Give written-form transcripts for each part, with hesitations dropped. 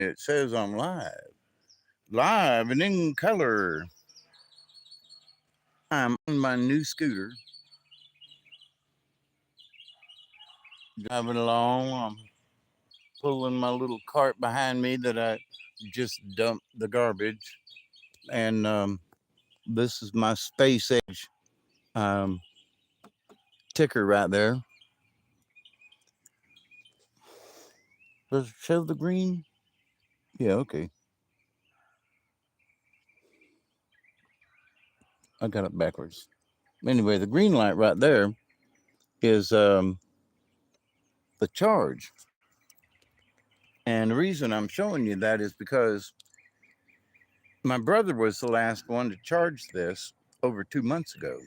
It says I'm live and in color. I'm on my new scooter, driving along. I'm pulling my little cart behind me that I just dumped the garbage. And this is my Space Age um, ticker right there. Does it show the green? Yeah, okay. I got it backwards. Anyway, the green light right there is the charge. And the reason I'm showing you that is because my brother was the last one to charge this over 2 months ago.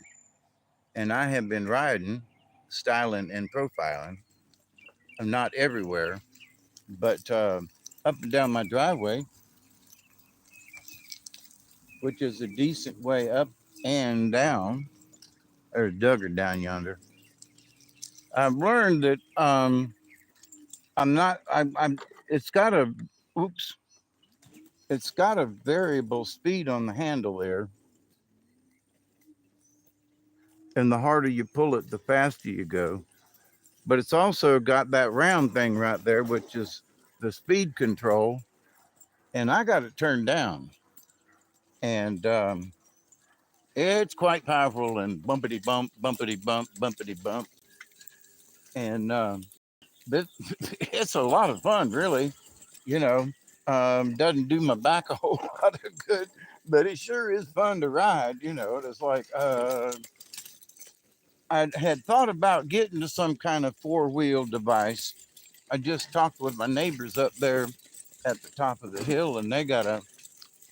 And I have been riding, styling, and profiling. I'm not everywhere, but up and down my driveway, which is a decent way up and down. There's Duggar down yonder. I've learned that I'm not. I'm. It's got a. Oops. It's got a variable speed on the handle there, and the harder you pull it, the faster you go. But it's also got that round thing right there, which is the speed control, and I got it turned down, and it's quite powerful and bumpity bump, bumpity bump, bumpity bump, and this, it's a lot of fun, really. You know, doesn't do my back a whole lot of good, but it sure is fun to ride. It's like I had thought about getting to some kind of four-wheel device. I just talked with my neighbors up there at the top of the hill, and they got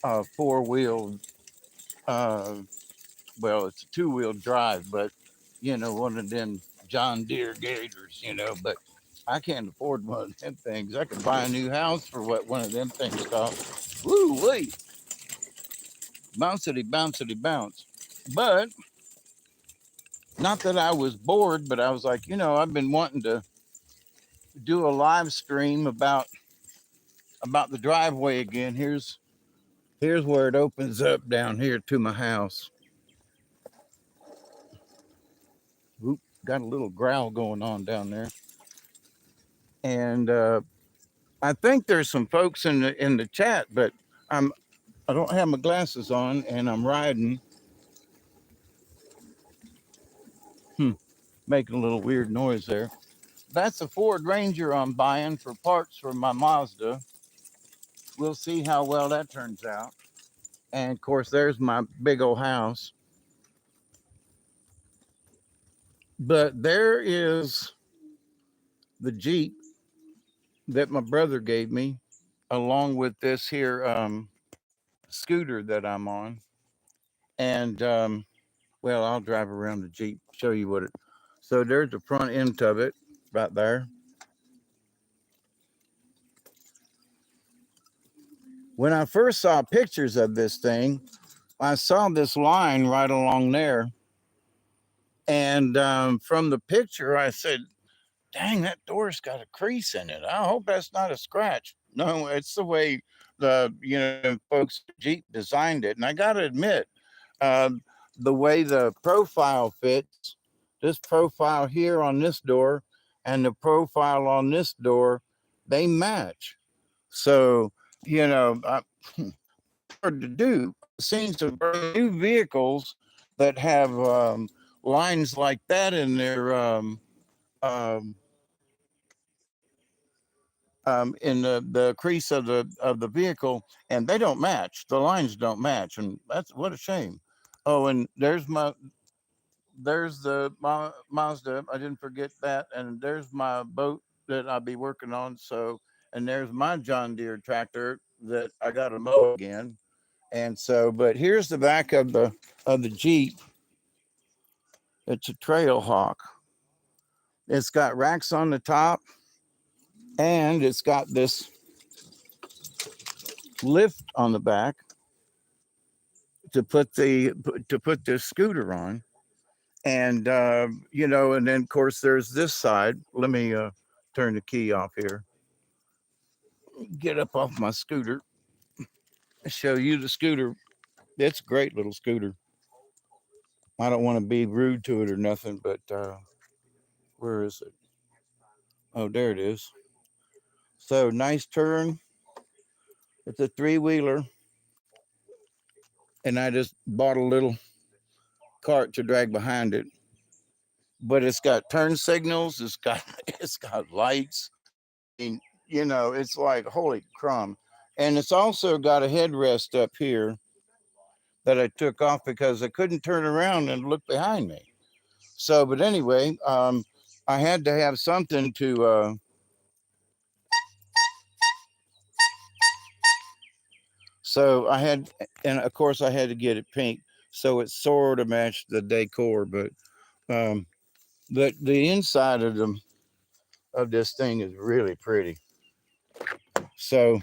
a four-wheel. Uh, well, it's a two-wheel drive, but one of them John Deere Gators. But I can't afford one of them things. I could buy a new house for what one of them things cost. Woo wait, bouncity bouncity bounce. But not that I was bored, but I was like, I've been wanting to do a live stream about the driveway again. Here's where it opens up down here to my house. Oop, got a little growl going on down there, and I think there's some folks in the chat, but I don't have my glasses on, and I'm riding. Hmm, making a little weird noise there. That's a Ford Ranger I'm buying for parts for my Mazda. We'll see how well that turns out. And of course, there's my big old house. But there is the Jeep that my brother gave me, along with this here scooter that I'm on. And well, I'll drive around the Jeep, show you what it. So there's the front end of it right there. When I first saw pictures of this thing, I saw this line right along there. And from the picture, I said, dang, that door's got a crease in it. I hope that's not a scratch. No, it's the way the folks at Jeep designed it. And I got to admit, uh, the way the profile fits, this profile here on this door and the profile on this door, they match. So, hard to do. I've seen some brand new vehicles that have lines like that in their um, in the crease of the vehicle, and they don't match. The lines don't match, and that's what a shame. Oh, and there's the Mazda. I didn't forget that, and there's my boat that I'll be working on. So, and there's my John Deere tractor that I got to mow again. And so, but here's the back of the Jeep. It's a Trail Hawk. It's got racks on the top, and it's got this lift on the back to put this scooter on. And and then of course there's this side. Let me turn the key off here. Get up off my scooter. Show you the scooter. It's a great little scooter. I don't want to be rude to it or nothing, but where is it? Oh, there it is. So nice turn. It's a three-wheeler, and I just bought a little cart to drag behind it. But it's got turn signals. It's got it's got lights. And, it's like holy crumb. And it's also got a headrest up here that I took off because I couldn't turn around and look behind me. So, but anyway, I had to have something to. So I had, and of course I had to get it pink, so it sort of matched the decor. But um, the inside of this thing is really pretty. So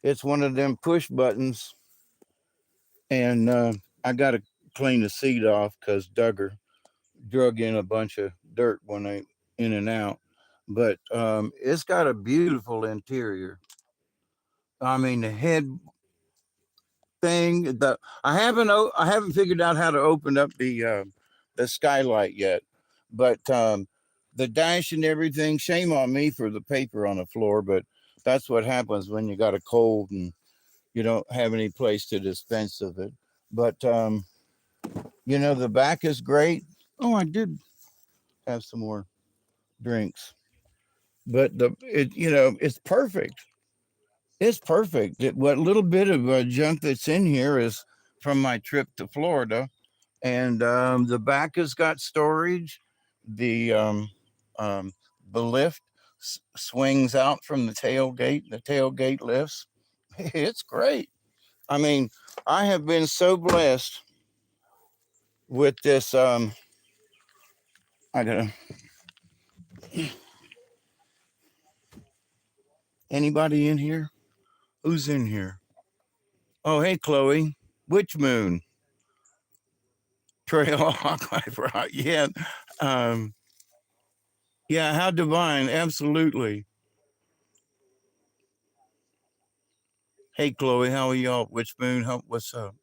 it's one of them push buttons, and I got to clean the seat off because Duggar drug in a bunch of dirt when I in and out. But it's got a beautiful interior. I mean, the head thing. I haven't figured out how to open up the skylight yet, but the dash and everything. Shame on me for the paper on the floor, but that's what happens when you got a cold and you don't have any place to dispense of it. But the back is great. Oh, I did have some more drinks, but it's perfect. It's perfect. What little bit of junk that's in here is from my trip to Florida, and the back has got storage. The um, the lift swings out from the tailgate. The tailgate lifts. It's great. I mean, I have been so blessed with this. I gotta. Anybody in here? Who's in here? Oh, hey, Chloe. Witch Moon. Trail Hawk Life Rock. Yeah. Um, yeah, how divine. Absolutely. Hey, Chloe, how are y'all? Witch Moon, what's up?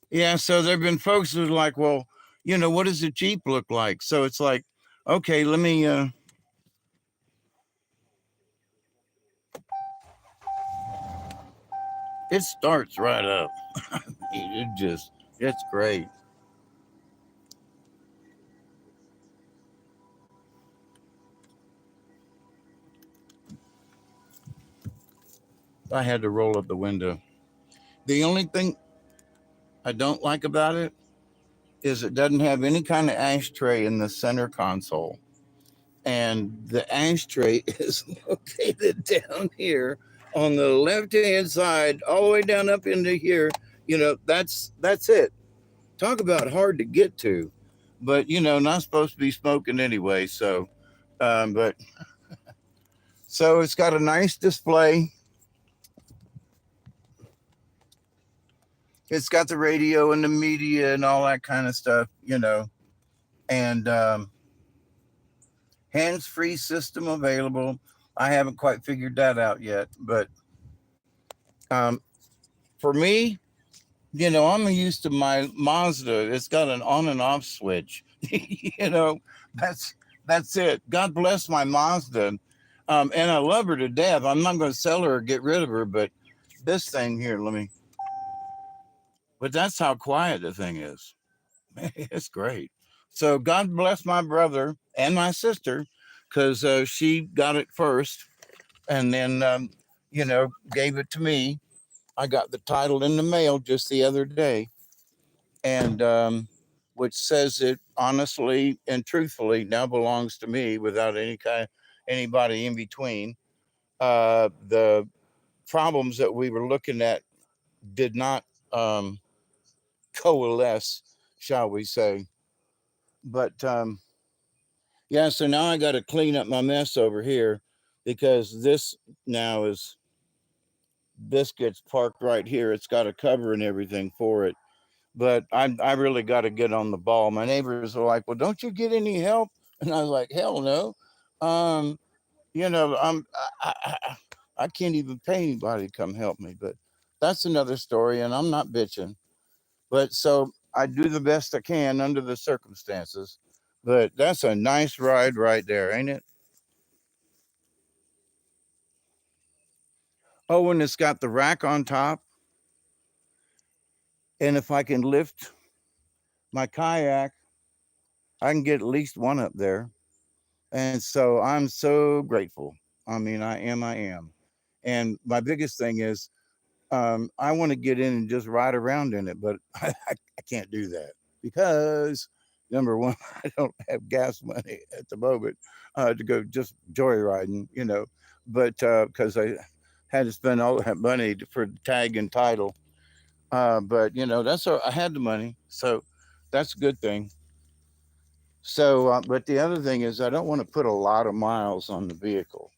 Yeah, so there have been folks who are like, well, what does a Jeep look like? So it's like, okay, let me. It starts right up. It's great. I had to roll up the window. The only thing I don't like about it is it doesn't have any kind of ashtray in the center console. And the ashtray is located down here on the left hand side, all the way down up into here. That's it. Talk about hard to get to, but not supposed to be smoking anyway. So, but so it's got a nice display. It's got the radio and the media and all that kind of stuff, and hands-free system available. I haven't quite figured that out yet, but um, for me, I'm used to my Mazda. It's got an on and off switch. That's that's it. God bless my Mazda, and I love her to death. I'm not going to sell her or get rid of her, but this thing here, let me. But that's how quiet the thing is. It's great. So God bless my brother and my sister, because she got it first, and then gave it to me. I got the title in the mail just the other day, and which says it honestly and truthfully now belongs to me without anybody in between. The problems that we were looking at did not um, coalesce, shall we say? But yeah, so now I got to clean up my mess over here because this gets parked right here. It's got a cover and everything for it, but I really got to get on the ball. My neighbors are like, "Well, don't you get any help?" And I was like, "Hell no." Um, I can't even pay anybody to come help me, but that's another story, and I'm not bitching. But so I do the best I can under the circumstances. But that's a nice ride right there, ain't it? Oh, and it's got the rack on top. And if I can lift my kayak, I can get at least one up there. And so I'm so grateful. I mean, I am. And my biggest thing is I want to get in and just ride around in it, but I can't do that because number one, I don't have gas money at the moment to go just joyriding, but because I had to spend all that money for tag and title. But I had the money, so that's a good thing. So, but the other thing is, I don't want to put a lot of miles on the vehicle.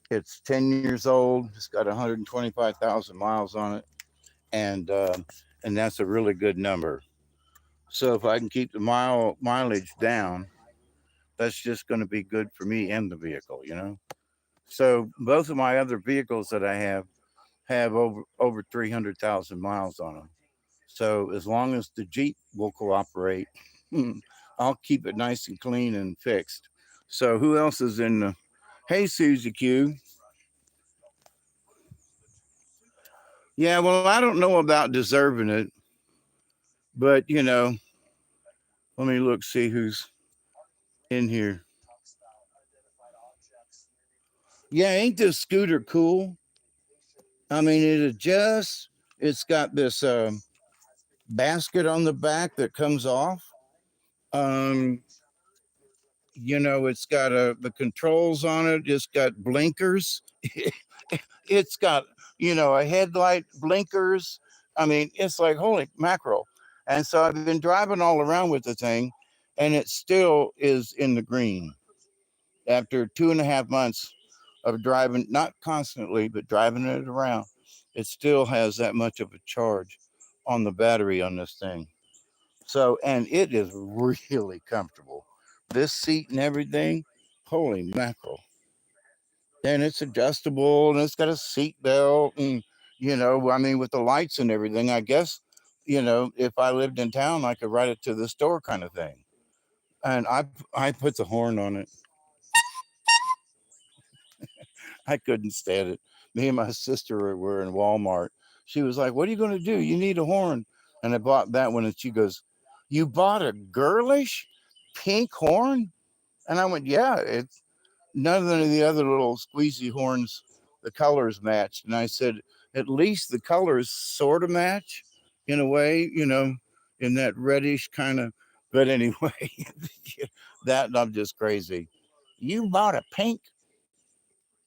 It's 10 years old. It's got 125,000 miles on it, and uh, and that's a really good number. So if I can keep the mileage down, that's just going to be good for me and the vehicle. So both of my other vehicles that I have over 300,000 miles on them. So as long as the Jeep will cooperate, I'll keep it nice and clean and fixed. So who else is in the? Hey, Susie Q. Yeah, well, I don't know about deserving it, but let me look, see who's in here. Yeah, ain't this scooter cool? I mean, it adjusts. It's got this basket on the back that comes off. Um, it's got the controls on it. It's got blinkers. It's got a headlight, blinkers. I mean, it's like holy mackerel. And so I've been driving all around with the thing, and it still is in the green after 2.5 months of driving, not constantly, but driving it around. It still has that much of a charge on the battery on this thing. So, and it is really comfortable. This seat and everything, holy mackerel. And it's adjustable and it's got a seat belt. And, I mean, with the lights and everything, I guess, if I lived in town, I could ride it to the store kind of thing. And I put the horn on it. I couldn't stand it. Me and my sister were in Walmart. She was like, "What are you going to do? You need a horn." And I bought that one. And she goes, "You bought a girlish pink horn?" And I went, "Yeah, it's none of the other little squeezy horns, the colors matched." And I said, "At least the colors sort of match in a way, in that reddish kind of." But anyway, that I'm just crazy. You bought a pink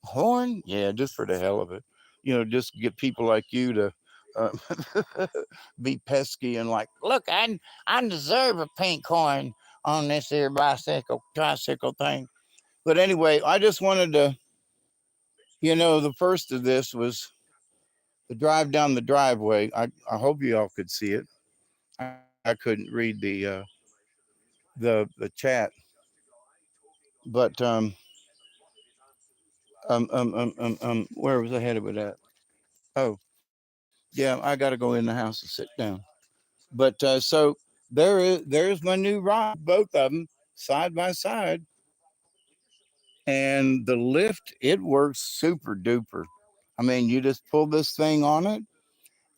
horn? Yeah, just for the hell of it. Just get people like you to uh, be pesky and like, look, I deserve a pink horn on this here tricycle thing. But anyway, I just wanted to, the first of this was the drive down the driveway. I hope you all could see it. I couldn't read the chat, but where was I headed with that? Oh, yeah, I got to go in the house and sit down. But so there's my new ride, both of them side by side, and the lift it works super duper. I mean, you just pull this thing on it,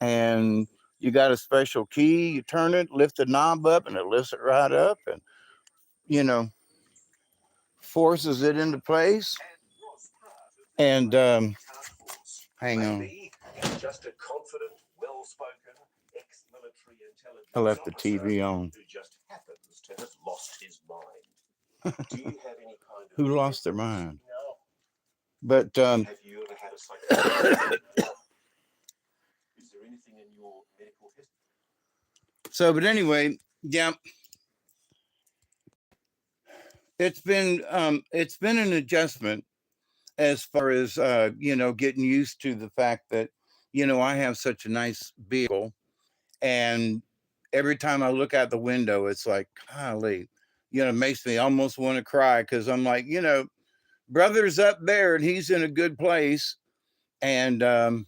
and you got a special key. You turn it, lift the knob up, and it lifts it right up, and you know forces it into place. And hang on, I left the TV on. Who lost their mind? But so, but anyway, yeah, it's been an adjustment as far as getting used to the fact that I have such a nice vehicle, and every time I look out the window, it's like, golly, it makes me almost want to cry because I'm like, brother's up there and he's in a good place. And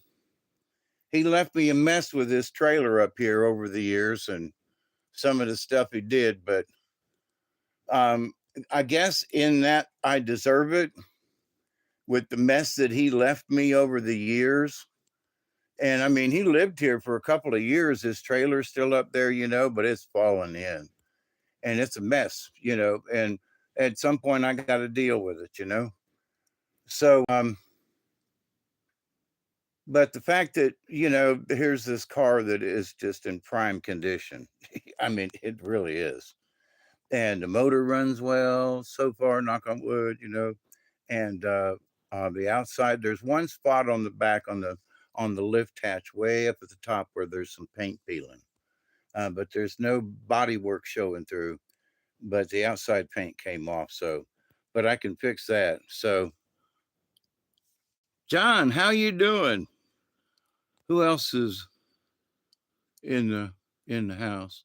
he left me a mess with this trailer up here over the years and some of the stuff he did. But um, I guess in that I deserve it with the mess that he left me over the years. And I mean, he lived here for a couple of years. His trailer's still up there, but it's fallen in and it's a mess, and at some point I got to deal with it. So, but the fact that, here's this car that is just in prime condition. I mean, it really is. And the motor runs well so far, knock on wood. And the outside, there's one spot on the back on the lift hatch way up at the top where there's some paint peeling. But there's no body work showing through, but the outside paint came off. So, but I can fix that. So, John, how you doing? Who else is in the house?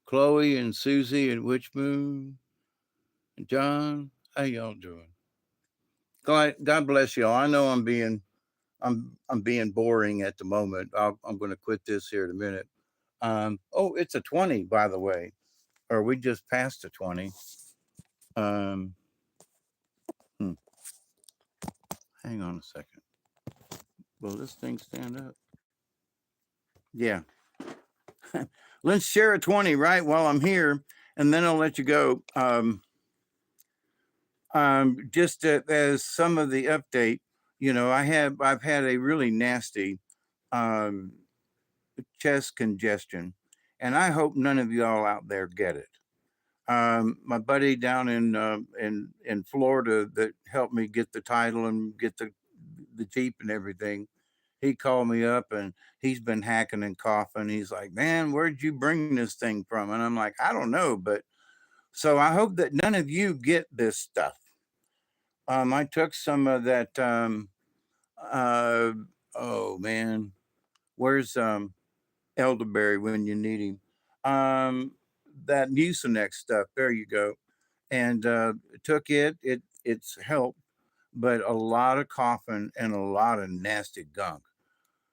Chloe and Susie and Witch Moon and John. How y'all doing? God bless y'all. I know I'm being boring at the moment. I'm going to quit this here in a minute. Oh, it's a 20, by the way, or we just passed a 20. Um, Hang on a second. Will this thing stand up? Yeah. Let's share a 20 right while I'm here, and then I'll let you go. Just as some of the update, I've had a really nasty um, chest congestion, and I hope none of y'all out there get it. My buddy down in Florida that helped me get the title and get the Jeep and everything, he called me up and he's been hacking and coughing. He's like, "Man, where'd you bring this thing from?" And I'm like, "I don't know, but." So I hope that none of you get this stuff. I took some of that. Uh, oh man, where's elderberry when you need him? That Mucinex stuff. There you go. And took it. It's helped, but a lot of coughing and a lot of nasty gunk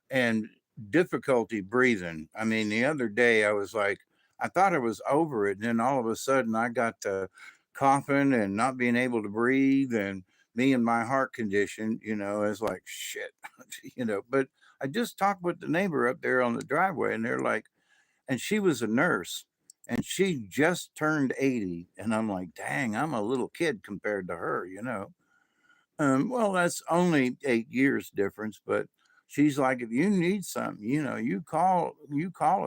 and difficulty breathing. I mean, the other day I was like, I thought I was over it, and then all of a sudden I got to coughing and not being able to breathe, and me and my heart condition, is like shit, But I just talked with the neighbor up there on the driveway, and they're like, and she was a nurse, and she just turned 80, and I'm like, dang, I'm a little kid compared to her. Well, that's only 8 years difference, but she's like, if you need something, you call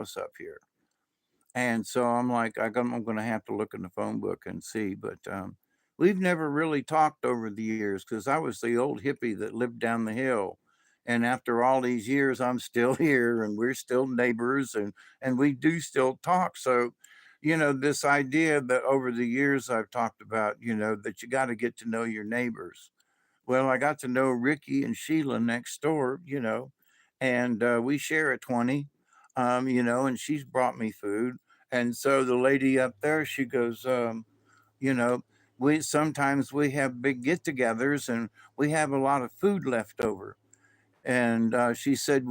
us up here. And so I'm like, I'm going to have to look in the phone book and see. But we've never really talked over the years because I was the old hippie that lived down the hill. And after all these years, I'm still here and we're still neighbors and we do still talk. So, this idea that over the years I've talked about, that you got to get to know your neighbors. Well, I got to know Ricky and Sheila next door, and we share a 20, and she's brought me food. And so the lady up there, she goes, you know, we have big get togethers and we have a lot of food left over. And she said,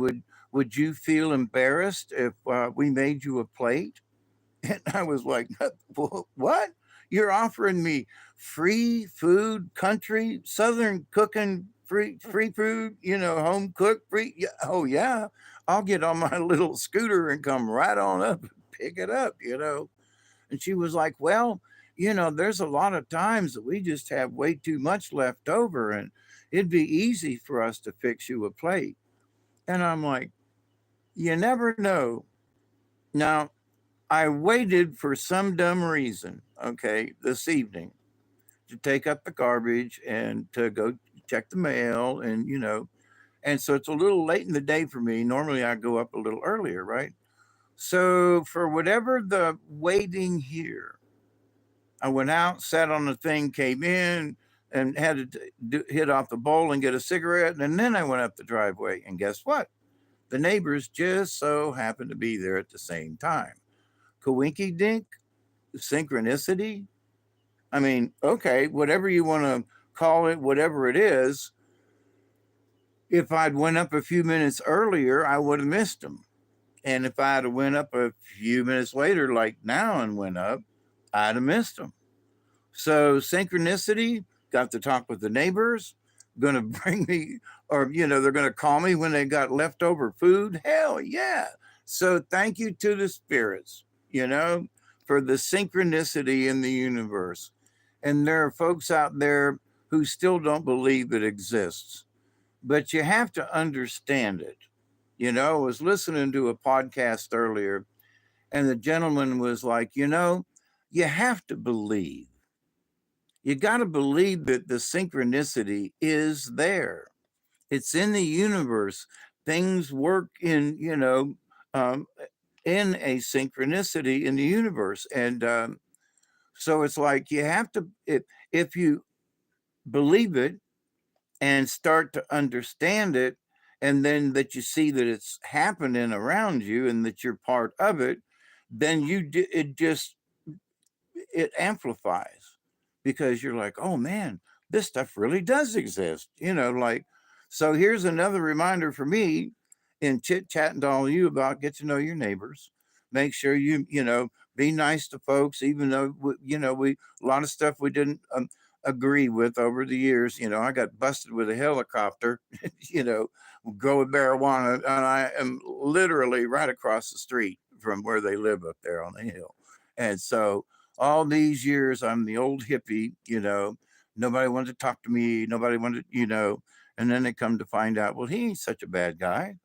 would you feel embarrassed if we made you a plate? And I was like, what? You're offering me free food, country, Southern cooking, free food, home cooked, free. Yeah, oh, yeah. I'll get on my little scooter and come right on up and pick it up. And she was like, well, there's a lot of times that we just have way too much left over and it'd be easy for us to fix you a plate. And I'm like, you never know. Now, I waited for some dumb reason, okay, this evening to take up the garbage and to go check the mail and so it's a little late in the day for me. Normally I go up a little earlier, right? So for whatever the waiting here, I went out, sat on the thing, came in and had to hit off the bowl and get a cigarette. And then I went up the driveway and guess what? The neighbors just so happened to be there at the same time. Coinky dink, synchronicity. I mean, okay, whatever you want to call it whatever it is. If I'd went up a few minutes earlier, I would have missed them. And if I'd have went up a few minutes later, like now, and went up, I'd have missed them. So synchronicity, got to talk with the neighbors, going to bring me, or, they're going to call me when they got leftover food. Hell yeah. So thank you to the spirits, for the synchronicity in the universe. And there are folks out there who still don't believe it exists, but you have to understand it. I was listening to a podcast earlier, and the gentleman was like, you have to believe. You got to believe that the synchronicity is there. It's in the universe. Things work in a synchronicity in the universe. And so it's like you have to, if you believe it and start to understand it, and then that you see that it's happening around you and that you're part of it, then it amplifies, because you're like, oh man, this stuff really does exist, so here's another reminder for me in chit chatting to all of you about get to know your neighbors. Make sure you be nice to folks, even though we a lot of stuff we didn't agree with over the years. I got busted with a helicopter, growing marijuana, and I am literally right across the street from where they live up there on the hill. And so all these years, I'm the old hippie, nobody wanted to talk to me. Nobody wanted, and then they come to find out, well, he ain't such a bad guy.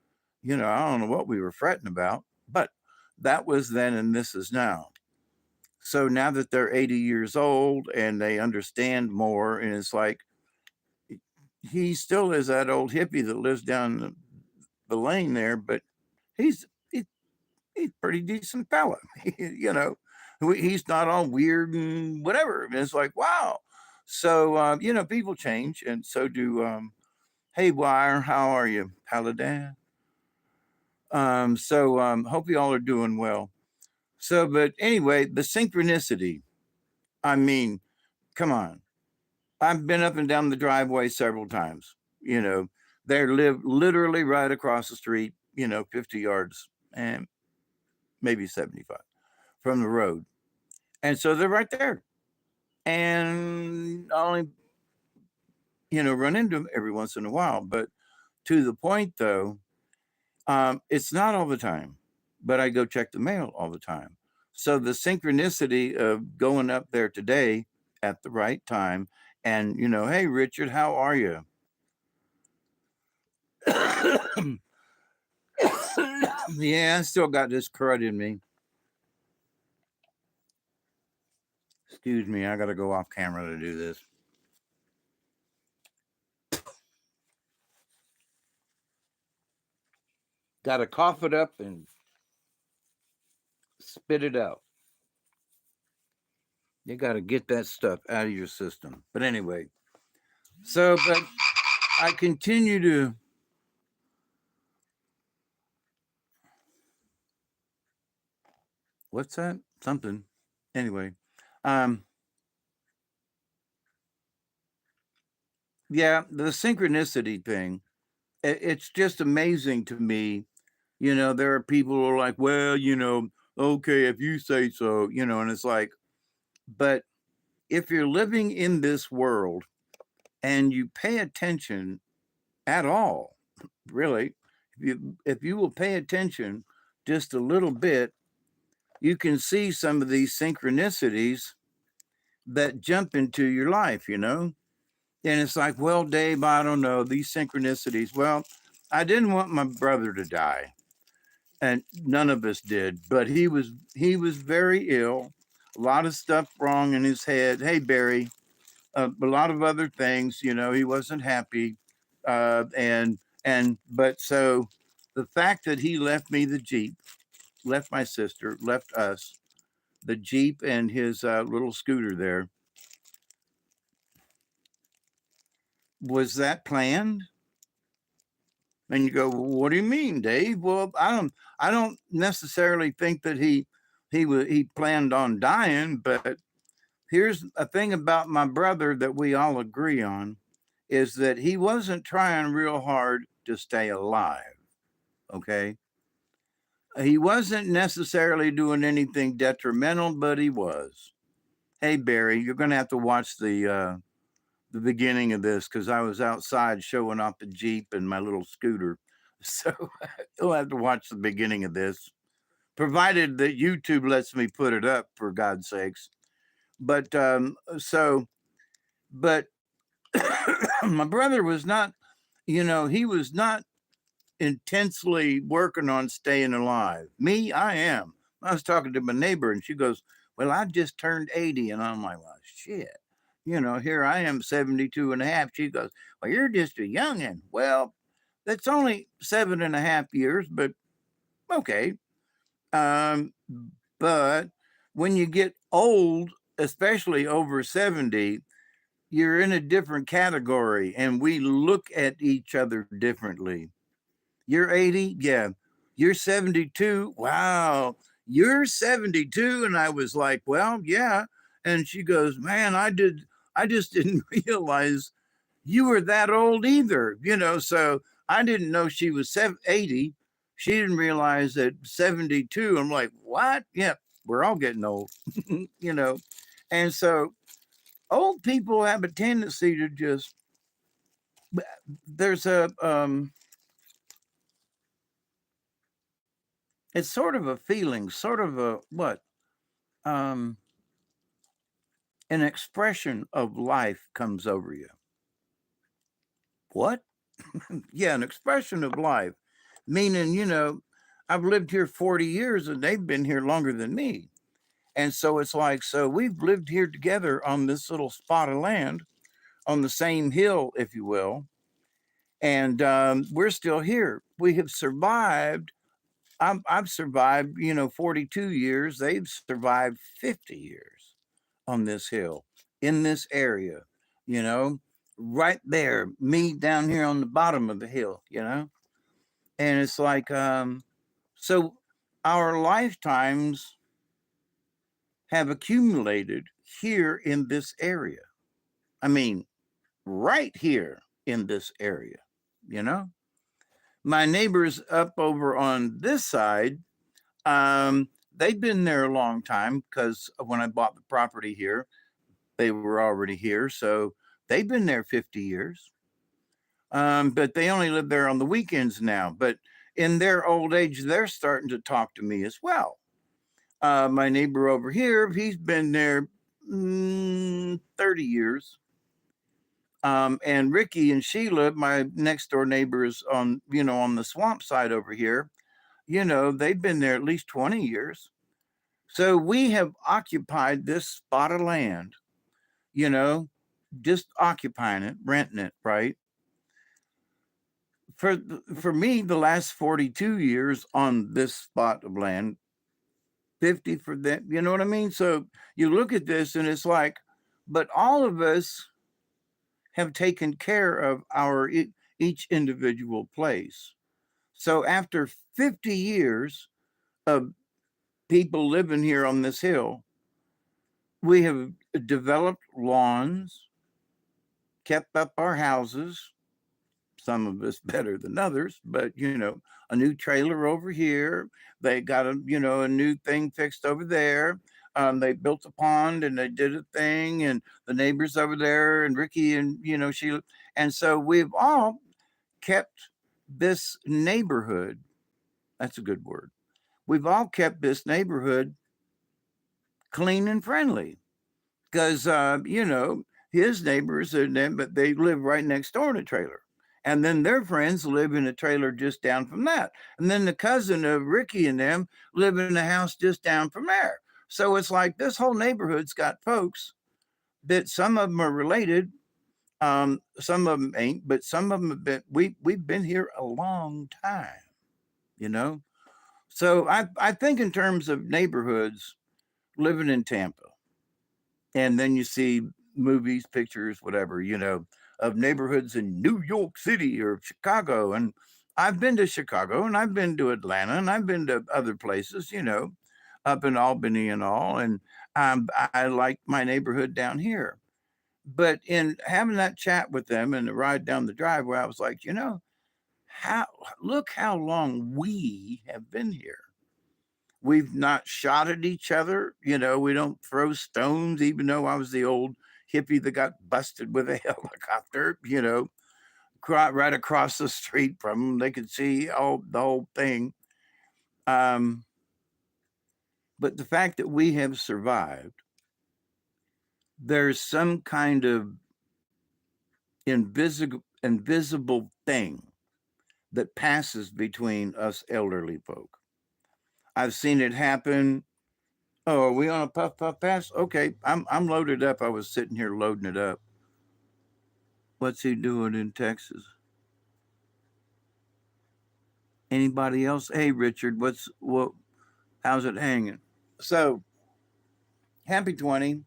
I don't know what we were fretting about, but that was then and this is now. So now that they're 80 years old and they understand more, and it's like, he still is that old hippie that lives down the lane there, but he's pretty decent fella, he's not all weird and whatever. And it's like, wow. So, people change, and so do, hey, Wire, how are you, Paladin? So, hope you all are doing well. So, but anyway, the synchronicity, I mean, come on. I've been up and down the driveway several times, they live literally right across the street, 50 yards and maybe 75 from the road. And so they're right there. And I only, run into them every once in a while. But to the point, though, it's not all the time, but I go check the mail all the time. So the synchronicity of going up there today at the right time and, hey, Richard, how are you? Yeah, I still got this crud in me. Excuse me, I got to go off camera to do this. Got to cough it up and spit it out. You got to get that stuff out of your system. But anyway, so, but I continue to. What's that? Something. Anyway, yeah, the synchronicity thing. It's just amazing to me. There are people who are like, well, okay, if you say so, and it's like, but if you're living in this world and you pay attention at all, really, if you will pay attention just a little bit, you can see some of these synchronicities that jump into your life, and it's like, well, Dave, I don't know, these synchronicities. Well, I didn't want my brother to die, and none of us did, but he was very ill, a lot of stuff wrong in his head. Hey, Barry, a lot of other things, he wasn't happy, but so the fact that he left me the Jeep, left my sister, left us the Jeep and his little scooter there, was that planned? And you go, well, what do you mean, Dave? Well, I don't necessarily think that he planned on dying, but here's a thing about my brother that we all agree on is that he wasn't trying real hard to stay alive. Okay. He wasn't necessarily doing anything detrimental, but he was. Hey Barry, you're gonna have to watch the beginning of this because I was outside showing off the Jeep and my little scooter. So you'll have to watch the beginning of this, provided that YouTube lets me put it up, for God's sakes. But but my brother was not, he was not intensely working on staying alive. Me, I am. I was talking to my neighbor and she goes, well, I just turned 80. And I'm like, well, shit. Here I am 72 and a half. She goes, well, you're just a youngin'. Well, that's only 7.5 years, but okay. But when you get old, especially over 70, you're in a different category and we look at each other differently. You're 80? Yeah. You're 72? Wow. You're 72? And I was like, well, yeah. And she goes, man, I just didn't realize you were that old either. So I didn't know she was 80. She didn't realize that 72. I'm like, what? Yeah, we're all getting old, And so old people have a tendency to just, there's it's sort of a feeling, sort of a what? An expression of life comes over you. What? Yeah, an expression of life. Meaning, I've lived here 40 years and they've been here longer than me. And so it's like, so we've lived here together on this little spot of land on the same hill, if you will. And we're still here. We have survived. I've survived, 42 years. They've survived 50 years on this hill, in this area, right there, me down here on the bottom of the hill, And it's like, so our lifetimes have accumulated here in this area. I mean, right here in this area, My neighbors up over on this side, they've been there a long time because when I bought the property here, they were already here. So they've been there 50 years. But they only live there on the weekends now. But in their old age, they're starting to talk to me as well. My neighbor over here, he's been there 30 years. And Ricky and Sheila, my next door neighbors on the swamp side over here, they've been there at least 20 years. So we have occupied this spot of land, just occupying it, renting it, right? For me, the last 42 years on this spot of land, 50 for them, you know what I mean? So you look at this and it's like, but all of us have taken care of each individual place. So after 50 years of people living here on this hill, we have developed lawns, kept up our houses, some of us better than others, but a new trailer over here. They got a new thing fixed over there. They built a pond and they did a thing, and the neighbors over there, and Ricky and she, and so we've all kept this neighborhood. That's a good word. We've all kept this neighborhood clean and friendly because his neighbors but they live right next door in a trailer. And then their friends live in a trailer just down from that. And then the cousin of Ricky and them live in a house just down from there. So it's like this whole neighborhood's got folks that some of them are related. Some of them ain't, but some of them have been, we've been here a long time, So I think in terms of neighborhoods, living in Tampa, and then you see movies, pictures, whatever, of neighborhoods in New York City or Chicago. And I've been to Chicago and I've been to Atlanta and I've been to other places, up in Albany and all. And I like my neighborhood down here. But in having that chat with them and the ride down the driveway, I was like, how look how long we have been here. We've not shot at each other. We don't throw stones, even though I was the old hippie that got busted with a helicopter, right across the street from them. They could see the whole thing. But the fact that we have survived, there's some kind of invisible thing that passes between us elderly folk. I've seen it happen. Oh, are we on a puff puff pass? Okay, I'm loaded up. I was sitting here loading it up. What's he doing in Texas? Anybody else? Hey, Richard, what? How's it hanging? So, happy 20.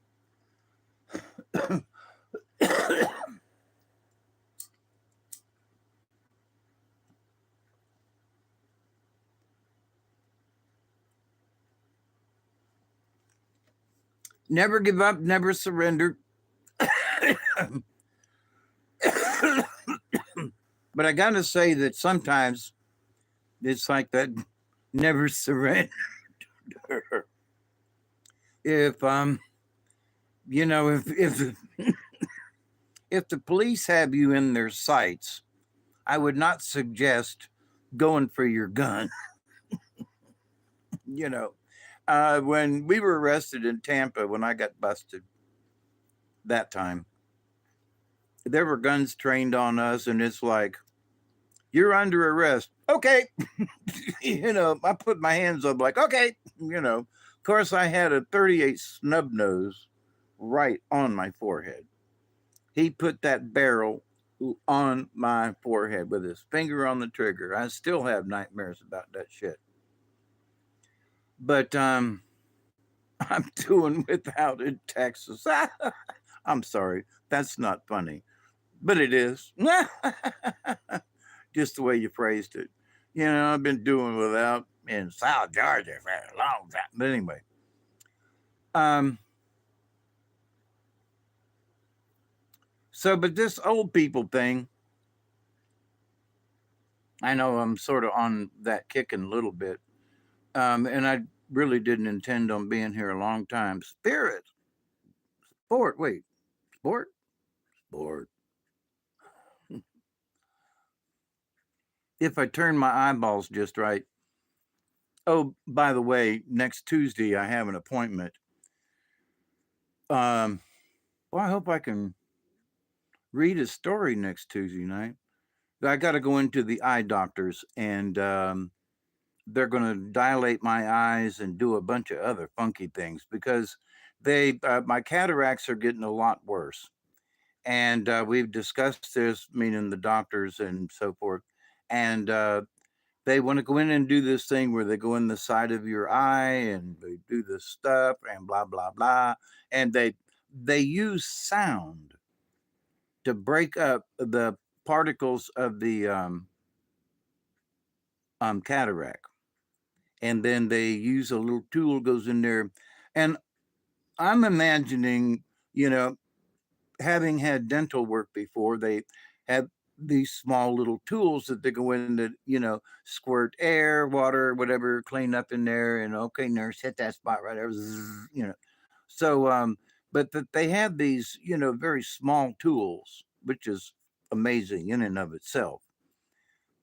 Never give up, never surrender. But I got to say that sometimes it's like that never surrender. If if if the police have you in their sights, I would not suggest going for your gun. When we were arrested in Tampa, when I got busted that time, there were guns trained on us, and it's like, you're under arrest. Okay. I put my hands up like, okay. Of course, I had a 38 snub nose right on my forehead. He put that barrel on my forehead with his finger on the trigger. I still have nightmares about that shit. But I'm doing without it, Texas. I'm sorry. That's not funny. But it is. Just the way you phrased it. I've been doing without in South Georgia for a long time. But anyway. But this old people thing, I know I'm sort of on that kicking a little bit. And I really didn't intend on being here a long time. Sport. If I turn my eyeballs just right. Oh, by the way, next Tuesday I have an appointment. Well, I hope I can read a story next Tuesday night. I got to go into the eye doctors, and they're going to dilate my eyes and do a bunch of other funky things because my cataracts are getting a lot worse. And we've discussed this, meaning the doctors and so forth. And they want to go in and do this thing where they go in the side of your eye and they do this stuff and blah blah blah. And they use sound to break up the particles of the cataract. And then they use a little tool goes in there. And I'm imagining, having had dental work before, they have these small little tools that they go in that, squirt air, water, whatever, clean up in there. And okay, nurse, hit that spot right there. So, but that they have these, very small tools, which is amazing in and of itself.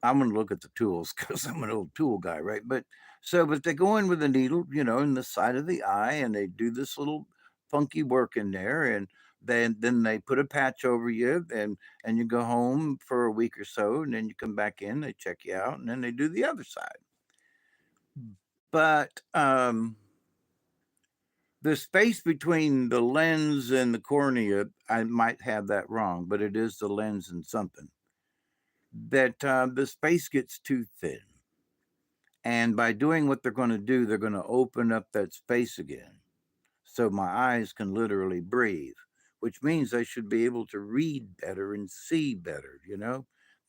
I'm going to look at the tools because I'm an old tool guy, right? But they go in with a needle, in the side of the eye, and they do this little funky work in there, and then they put a patch over you, and you go home for a week or so, and then you come back in, they check you out, and then they do the other side. But the space between the lens and the cornea, I might have that wrong, but it is the lens and something that the space gets too thin. And by doing what they're going to do, they're going to open up that space again. So my eyes can literally breathe, which means I should be able to read better and see better.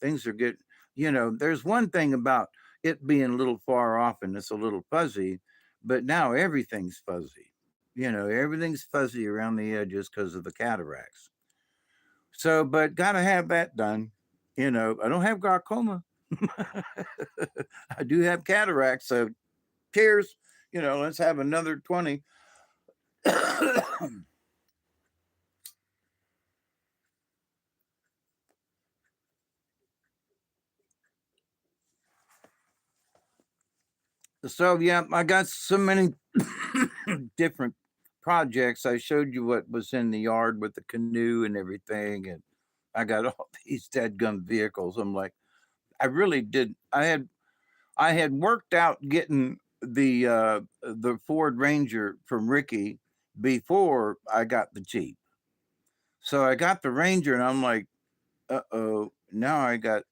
Things are good. There's one thing about it being a little far off and it's a little fuzzy, but now everything's fuzzy. Everything's fuzzy around the edges because of the cataracts. So, but gotta have that done. I don't have glaucoma. I do have cataracts. So, cheers. Let's have another 20. So, yeah, I got so many different projects. I showed you what was in the yard with the canoe and everything. And I got all these dead gun vehicles. I'm like, I really did. I had worked out getting the Ford Ranger from Ricky before I got the Jeep. So I got the Ranger and I'm like, uh-oh, now I got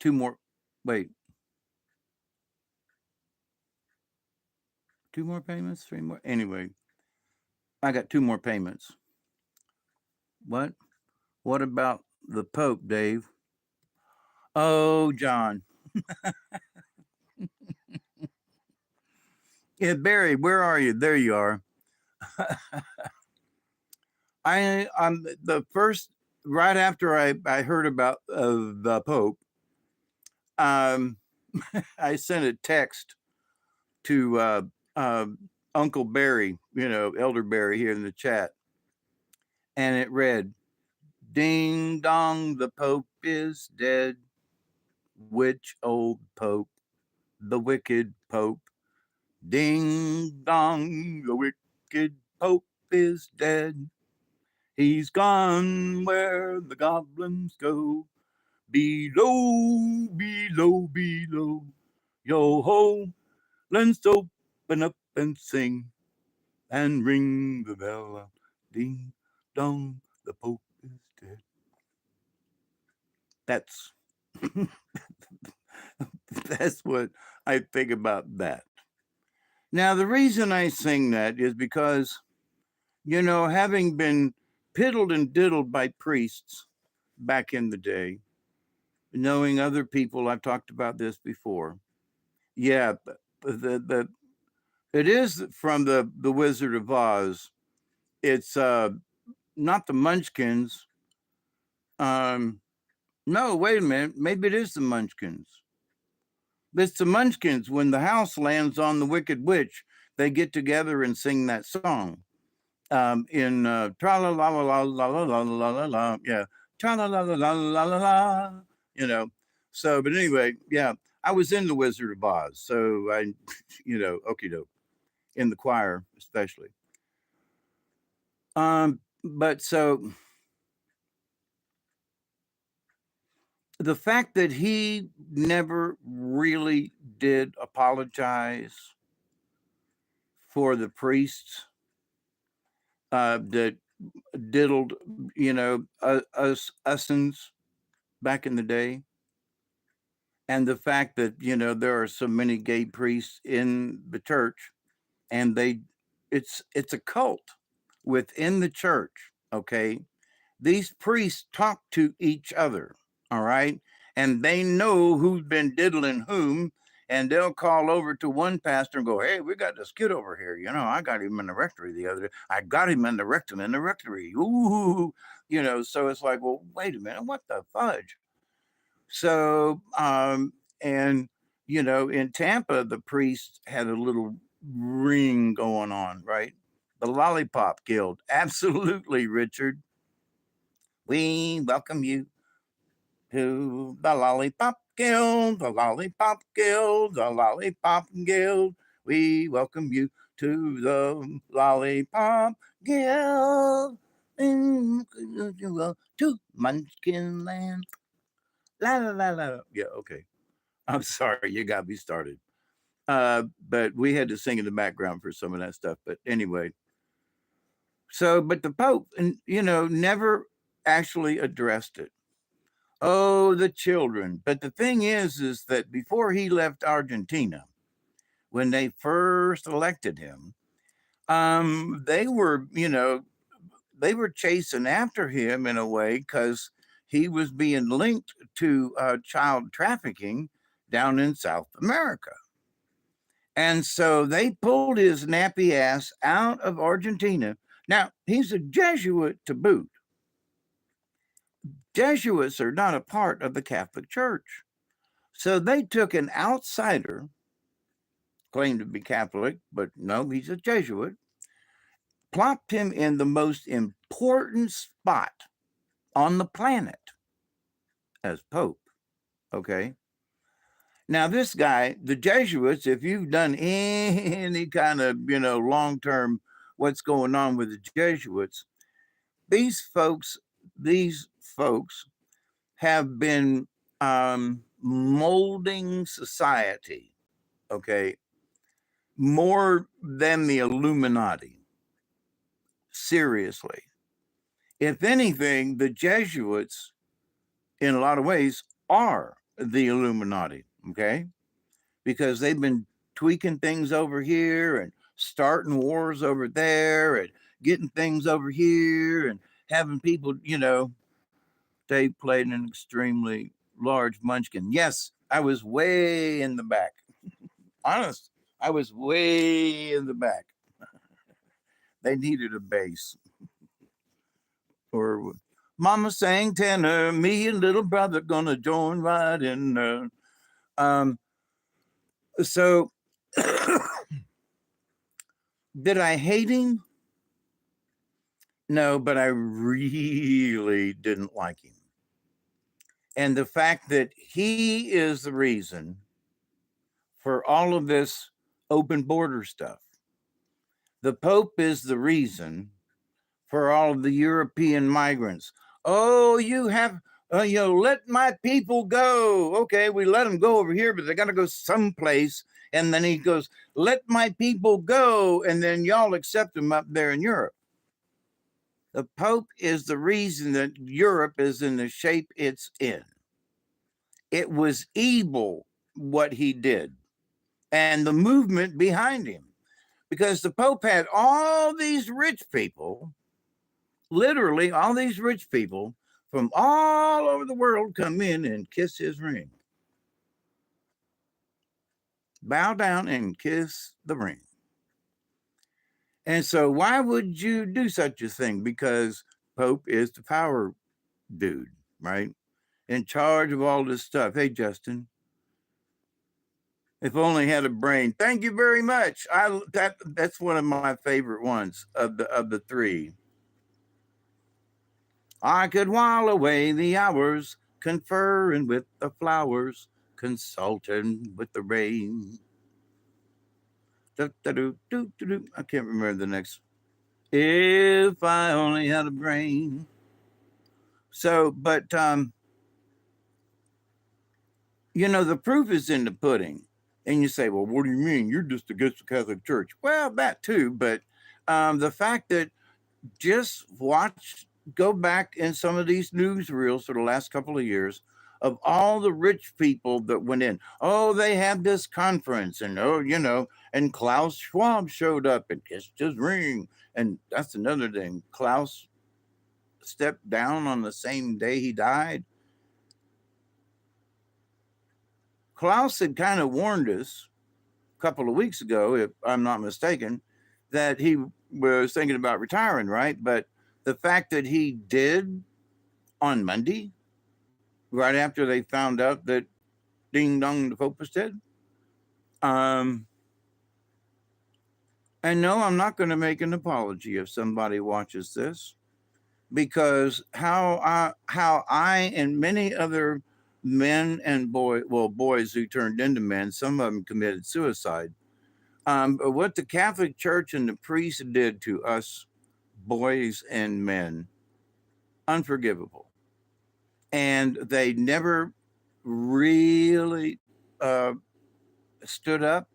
two more. Wait, two more payments, three more. Anyway, I got two more payments. What? What about the Pope, Dave? Oh, John. Yeah, Barry, where are you? There you are. I'm the first right after I heard about the Pope. Um, I sent a text to uh, Uncle Barry, Elder Barry here in the chat, and it read, "Ding dong, the Pope is dead. Which old Pope? The wicked Pope. Ding dong, the wicked Pope is dead. He's gone where the goblins go. Below, below, below. Yo ho, let's open up and sing and ring the bell. Ding dong, the Pope is dead." That's that's what I think about that. Now, the reason I sing that is because, having been piddled and diddled by priests back in the day, knowing other people, I've talked about this before. Yeah, the it is from the Wizard of Oz. It's not the Munchkins. No, wait a minute. Maybe it is the Munchkins. It's the Munchkins. When the house lands on the Wicked Witch, they get together and sing that song. In tra la la la la la la la la la, yeah, tra la la la la la la la, So, but anyway, yeah, I was in the Wizard of Oz, so I, okie doke, in the choir especially. But so the fact that he never really did apologize for the priests that diddled, usins back in the day, and the fact that there are so many gay priests in the church, and it's a cult within the church. Okay, these priests talk to each other, all right, and they know who's been diddling whom, and they'll call over to one pastor and go, "Hey, we got this kid over here. I got him in the rectory the other day. I got him in the rectum in the rectory. Ooh." So it's like, well, wait a minute, what the fudge? So, and in Tampa, the priest had a little ring going on, right? The Lollipop Guild. Absolutely, Richard. We welcome you to the Lollipop Guild, the Lollipop Guild, the Lollipop Guild. We welcome you to the Lollipop Guild. To Munchkin Land. La la la la. Yeah, okay. I'm sorry, you got me started. But we had to sing in the background for some of that stuff. But anyway, so but the Pope, and never actually addressed it. Oh, the children. But the thing is that before he left Argentina, when they first elected him, they were, they were chasing after him in a way because he was being linked to child trafficking down in South America. And so they pulled his nappy ass out of Argentina. Now, he's a Jesuit to boot. Jesuits are not a part of the Catholic Church. So they took an outsider, claimed to be Catholic, but no, he's a Jesuit, plopped him in the most important spot on the planet as Pope. Okay. Now, this guy, the Jesuits, if you've done any kind of, long term what's going on with the Jesuits, these folks have been molding society, okay, more than the Illuminati. Seriously. If anything, the Jesuits, in a lot of ways, are the Illuminati, okay? Because they've been tweaking things over here and starting wars over there and getting things over here and having people, they played an extremely large munchkin. Yes, I was way in the back. Honest, I was way in the back. They needed a bass. Or Mama sang tenor, me and little brother gonna join right in there. So did I hate him? No, but I really didn't like him. And the fact that he is the reason for all of this open border stuff. The Pope is the reason for all of the European migrants. Oh, you have, let my people go. Okay, we let them go over here, but they got to go someplace. And then he goes, let my people go. And then y'all accept them up there in Europe. The Pope is the reason that Europe is in the shape it's in. It was evil what he did and the movement behind him, because the Pope had all these rich people, literally all these rich people from all over the world come in and kiss his ring. Bow down and kiss the ring. And so why would you do such a thing? Because Pope is the power dude, right? In charge of all this stuff. Hey, Justin. If only had a brain. Thank you very much. That's one of my favorite ones of the three. I could while away the hours, conferring with the flowers, consulting with the rain. I can't remember the next. If I only had a brain. So, but the proof is in the pudding. And you say, well, what do you mean? You're just against the Catholic Church. Well, that too. But the fact that just go back in some of these newsreels for the last couple of years of all the rich people that went in. Oh, they had this conference and, and Klaus Schwab showed up and kissed his ring. And that's another thing. Klaus stepped down on the same day he died. Klaus had kind of warned us a couple of weeks ago, if I'm not mistaken, that he was thinking about retiring, right? But the fact that he did on Monday, right after they found out that Ding Dong the Pope was dead. And no, I'm not going to make an apology if somebody watches this, because how I and many other men and boys who turned into men, some of them committed suicide. But what the Catholic Church and the priests did to us boys and men, unforgivable. And they never really stood up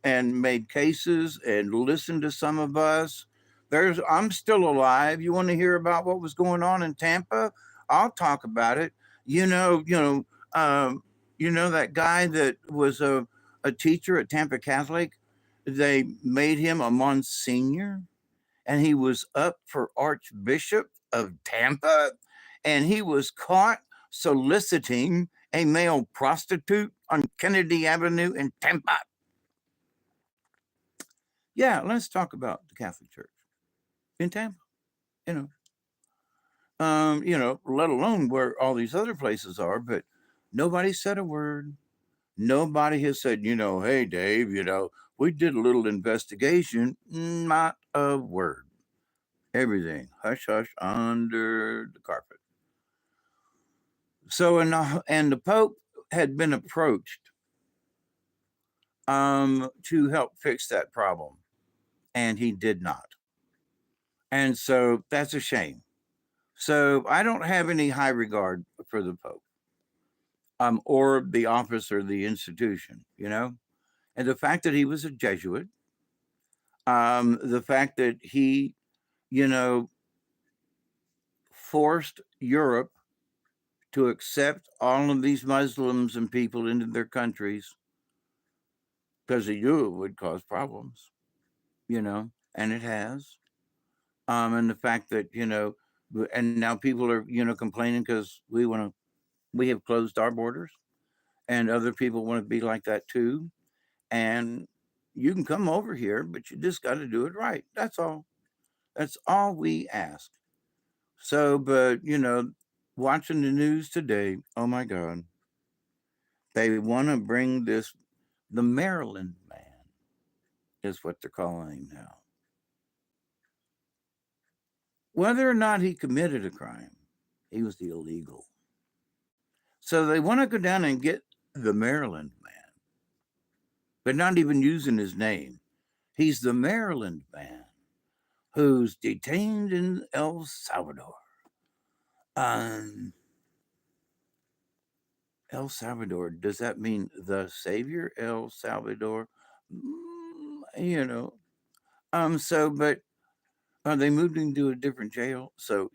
and made cases and listened to some of us. I'm still alive. You want to hear about what was going on in Tampa? I'll talk about it. That guy that was a teacher at Tampa Catholic, they made him a Monsignor, and he was up for Archbishop of Tampa, and he was caught soliciting a male prostitute on Kennedy Avenue in Tampa. Yeah, let's talk about the Catholic Church in Tampa. You know, let alone where all these other places are. But nobody said a word. Nobody has said, hey, Dave, we did a little investigation. Not a word. Everything hush hush under the carpet. So, and the Pope had been approached to help fix that problem, and he did not. And so that's a shame. So I don't have any high regard for the Pope, or the office or the institution, And the fact that he was a Jesuit, the fact that he, you know, forced Europe to accept all of these Muslims and people into their countries because he knew it would cause problems, and it has. And the fact that, and now people are, complaining because we have closed our borders, and other people want to be like that too. And you can come over here, but you just got to do it right. That's all. That's all we ask. So, but, watching the news today, oh my God, they want to bring the Maryland man, is what they're calling him now. Whether or not he committed a crime, he was illegal. So they want to go down and get the Maryland man, but not even using his name. He's the Maryland man who's detained in El Salvador. El Salvador, does that mean the Savior, El Salvador? But they moved him to a different jail, so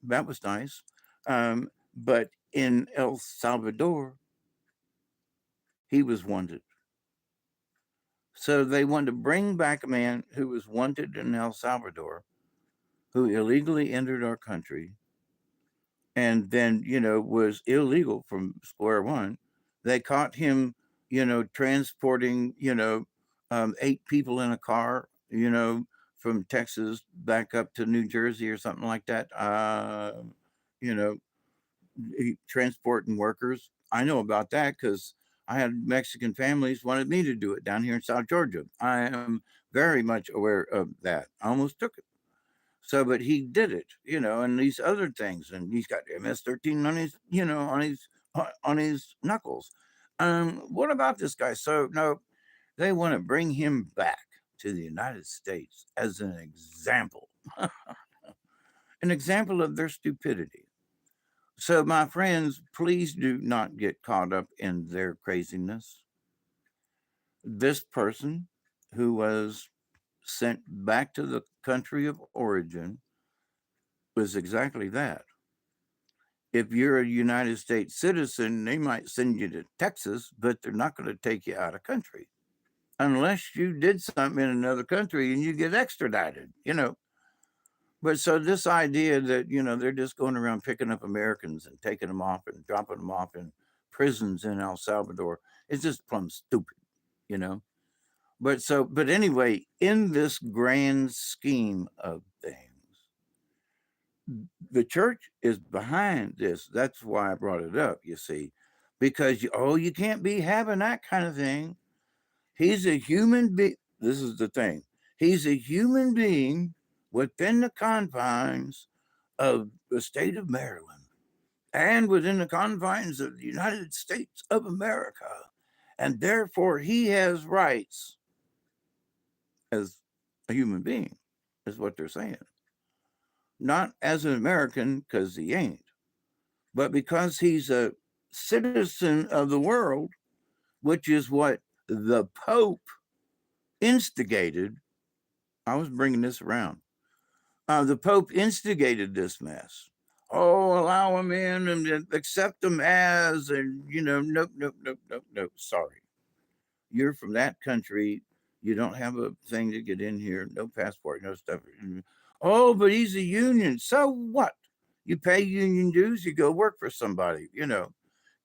that was nice. But in El Salvador, he was wanted. So they wanted to bring back a man who was wanted in El Salvador, who illegally entered our country, and then, was illegal from square one. They caught him, transporting, 8 people in a car, from Texas back up to New Jersey or something like that. Transporting workers. I know about that because I had Mexican families wanted me to do it down here in South Georgia. I am very much aware of that. I almost took it. So, but he did it, and these other things, and he's got MS-13 on his, on his knuckles. What about this guy? So, no, they want to bring him back to the United States as an example, an example of their stupidity. So, my friends, please do not get caught up in their craziness. This person who was sent back to the country of origin was exactly that. If you're a United States citizen, they might send you to Texas, but they're not going to take you out of country unless you did something in another country and you get extradited, But so this idea that, they're just going around picking up Americans and taking them off and dropping them off in prisons in El Salvador is just plumb stupid, But anyway, in this grand scheme of things, the church is behind this. That's why I brought it up, you see, because you can't be having that kind of thing. He's a human being. This is the thing. He's a human being within the confines of the state of Maryland and within the confines of the United States of America. And therefore, he has rights as a human being, is what they're saying. Not as an American, because he ain't, but because he's a citizen of the world, which is what the Pope instigated. I was bringing this around. The Pope instigated this mess. Oh, allow them in and accept them as, and, nope. Sorry. You're from that country. You don't have a thing to get in here. No passport, no stuff. Oh, but he's a union. So what? You pay union dues, you go work for somebody,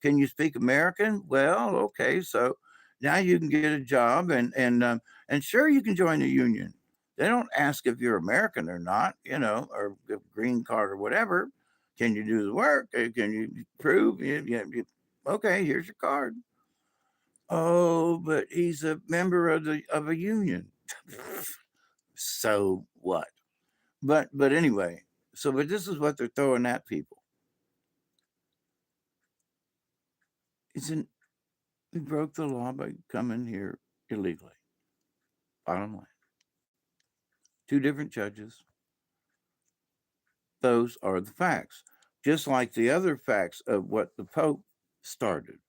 Can you speak American? Well, okay. So, Now you can get a job, and sure, you can join the union. They don't ask if you're American or not, or green card or whatever. Can you do the work? Can you prove? Okay, here's your card. Oh, but he's a member of a union. So what? But anyway, but this is what they're throwing at people. Isn't we broke the law by coming here illegally? Bottom line. Two different judges. Those are the facts. Just like the other facts of what the Pope started,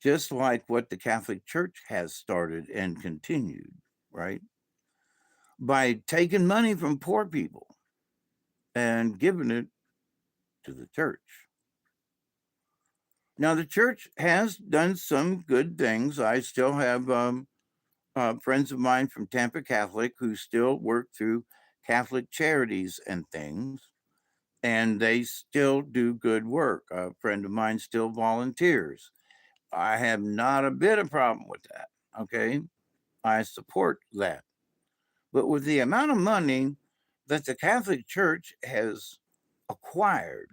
just like what the Catholic Church has started and continued, right? By taking money from poor people and giving it to the church. Now, the church has done some good things. I still have friends of mine from Tampa Catholic who still work through Catholic charities and things, and they still do good work. A friend of mine still volunteers. I have not a bit of problem with that. Okay. I support that. But with the amount of money that the Catholic Church has acquired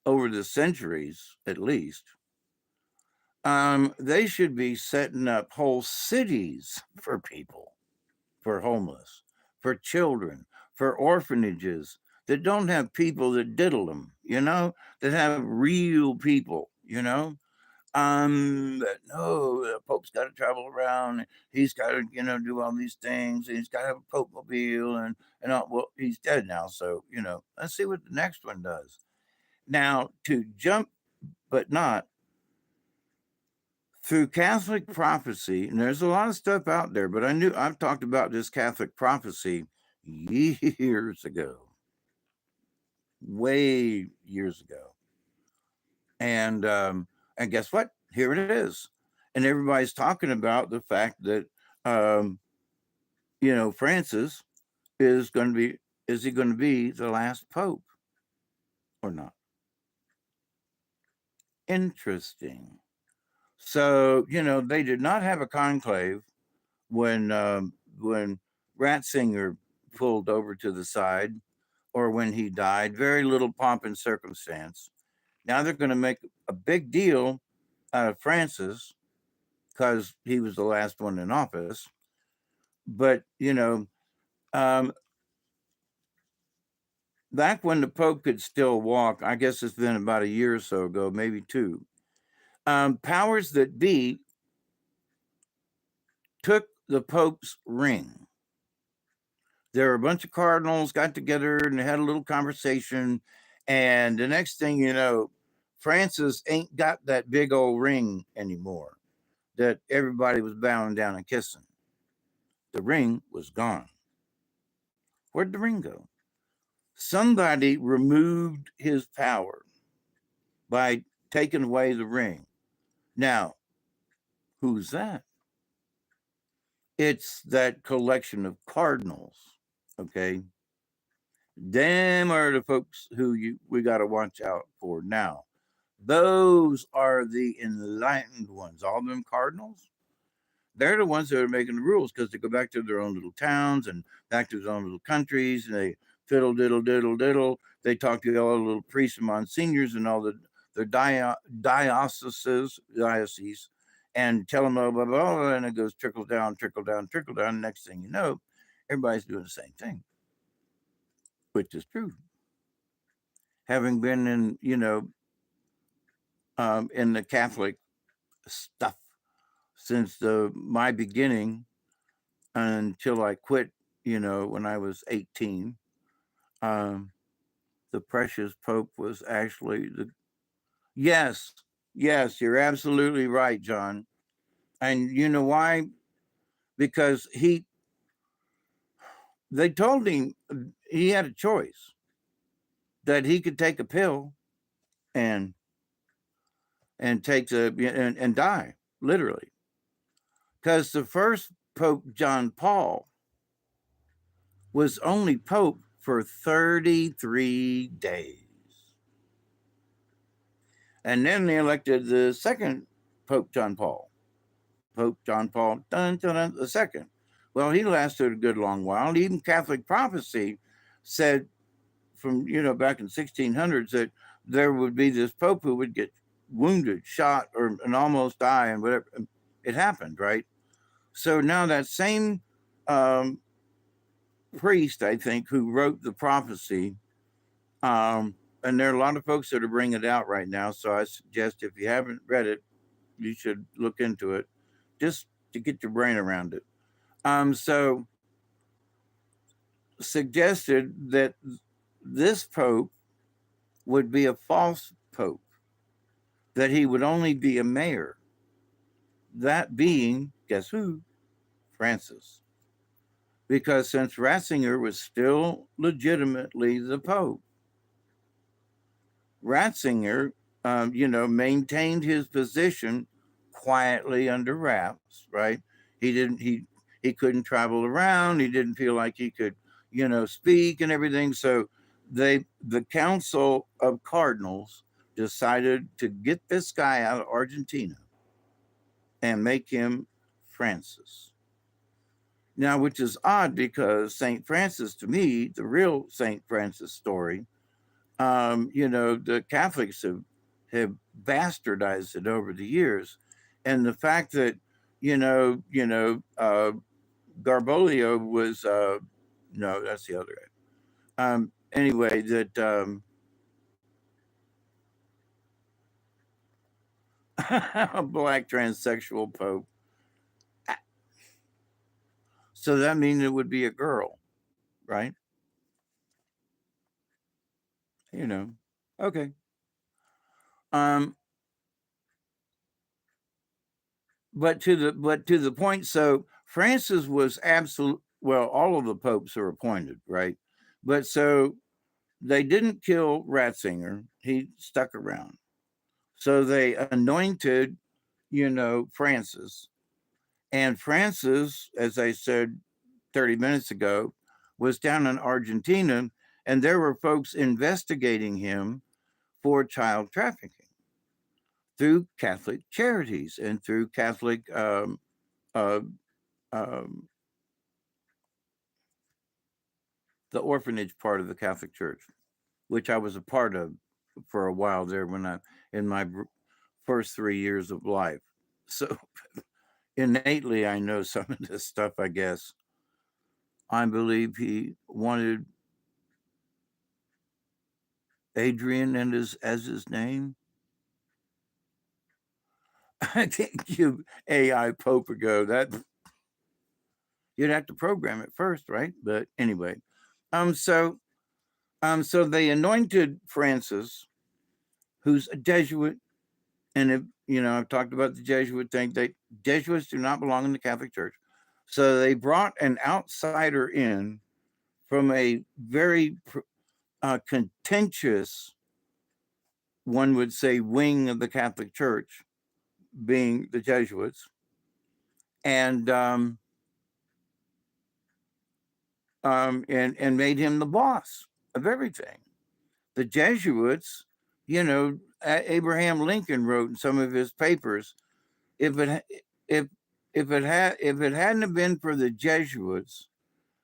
over the centuries, at least, they should be setting up whole cities for people, for homeless, for children, for orphanages that don't have people that diddle them, that have real people, that no, the Pope's got to travel around. He's got to, do all these things. And he's got to have a Pope mobile, and all. Well, he's dead now, so let's see what the next one does. Now, to jump, but not through Catholic prophecy, and there's a lot of stuff out there, but I've talked about this Catholic prophecy years ago, way years ago, and guess what? Here it is, and everybody's talking about the fact that Francis is going to be. Is he going to be the last pope or not? Interesting. So they did not have a conclave when Ratzinger pulled over to the side, or when he died. Very little pomp and circumstance. Now they're going to make a big deal out of Francis because he was the last one in office. But back when the Pope could still walk, I guess it's been about a year or so ago, maybe two. Powers that be took the Pope's ring. There were a bunch of cardinals got together and they had a little conversation. And the next thing you know, Francis ain't got that big old ring anymore that everybody was bowing down and kissing. The ring was gone. Where'd the ring go? Somebody removed his power by taking away the ring. Now, who's that? It's that collection of cardinals. Okay. Them are the folks who we got to watch out for now. Those are the enlightened ones. All them cardinals, they're the ones that are making the rules because they go back to their own little towns and back to their own little countries, and they fiddle diddle diddle diddle. They talk to all the little priests and monsignors and all their dioceses, and tell them blah, blah, blah, and it goes trickle down, trickle down, trickle down. Next thing you know, everybody's doing the same thing, which is true. Having been in, in the Catholic stuff since my beginning until I quit, when I was 18, the precious Pope was actually yes, you're absolutely right, John. And you know why? Because they told him he had a choice, that he could take a pill and take and die, literally. Because the first Pope, John Paul, was only Pope for 33 days. And then they elected the second Pope, John Paul. Pope John Paul II. Well, he lasted a good long while. Even Catholic prophecy said from, back in 1600s that there would be this Pope who would get wounded, shot, and almost die, and whatever. It happened, right? So now that same um, priest, I think, who wrote the prophecy, and there are a lot of folks that are bringing it out right now. So I suggest if you haven't read it, you should look into it just to get your brain around it. So suggested that this Pope would be a false Pope, that he would only be a mayor. That being, guess who? Francis. Because since Ratzinger was still legitimately the Pope, Ratzinger, maintained his position quietly under wraps, right? He couldn't travel around. He didn't feel like he could, speak and everything. So the Council of Cardinals decided to get this guy out of Argentina and make him Francis. Now, which is odd because St. Francis, to me, the real St. Francis story, the Catholics have bastardized it over the years. And the fact that, Garbolio was, no, that's the other guy. Anyway, that a black transsexual Pope. So that means it would be a girl, right? Okay. But to the point, so Francis was absolute. Well, all of the popes are appointed, right? But so they didn't kill Ratzinger; he stuck around. So they anointed, Francis, and Francis, as I said 30 minutes ago, was down in Argentina, and there were folks investigating him for child trafficking through Catholic charities and through Catholic uh, um, the orphanage part of the Catholic Church, which I was a part of for a while there when I in my first 3 years of life. So innately, I know some of this stuff. I guess I believe he wanted Adrian and as his name. I think you AI Pope ago that you'd have to program it first, right? But anyway, so they anointed Francis, who's a Jesuit, and if I've talked about the Jesuit thing. Jesuits do not belong in the Catholic Church, so they brought an outsider in from a very contentious, one would say, wing of the Catholic Church, being the Jesuits, and made him the boss of everything. The Jesuits, Abraham Lincoln wrote in some of his papers, if it hadn't have been for the Jesuits,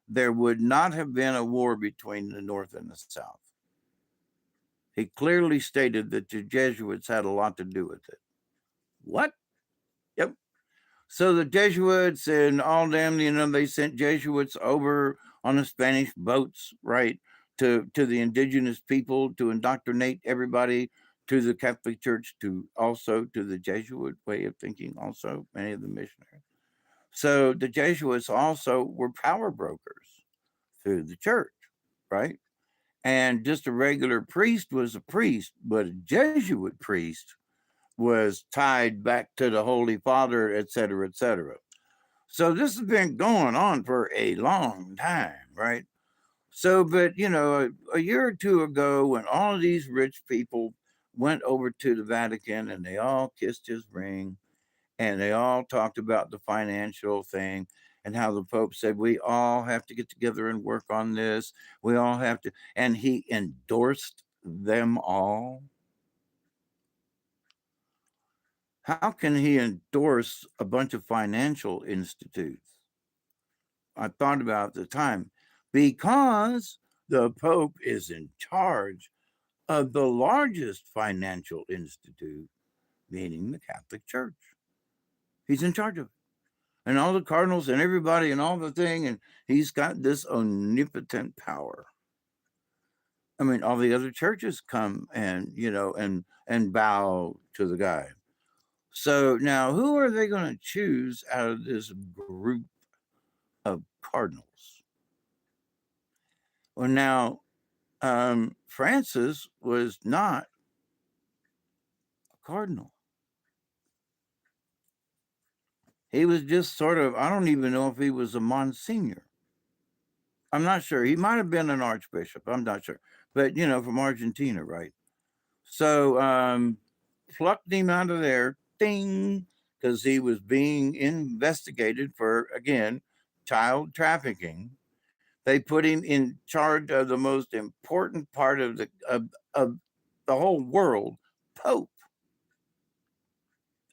there would not have been a war between the North and the South. He clearly stated that the Jesuits had a lot to do with it. What? Yep. So the Jesuits and all them, they sent Jesuits over on the Spanish boats, right, to the indigenous people to indoctrinate everybody to the Catholic Church, to the Jesuit way of thinking, also many of the missionaries. So the Jesuits also were power brokers through the church, right? And just a regular priest was a priest, but a Jesuit priest was tied back to the Holy Father, et cetera, et cetera. So this has been going on for a long time, right? So, but a year or two ago, when all of these rich people went over to the Vatican and they all kissed his ring and they all talked about the financial thing and how the Pope said, we all have to get together and work on this. We all have to, and he endorsed them all. How can he endorse a bunch of financial institutes? I thought about it at the time, because the Pope is in charge of the largest financial institute, meaning the Catholic Church. He's in charge of it. And all the cardinals and everybody and all the thing, and he's got this omnipotent power. I mean, all the other churches come and, and bow to the guy. So now, who are they going to choose out of this group of cardinals? Well, now, Francis was not a cardinal. He was just sort of, I don't even know if he was a Monsignor. I'm not sure. He might have been an archbishop. I'm not sure. But, from Argentina, right? So plucked him out of there, ding, because he was being investigated for, again, child trafficking. They put him in charge of the most important part of the whole world, Pope.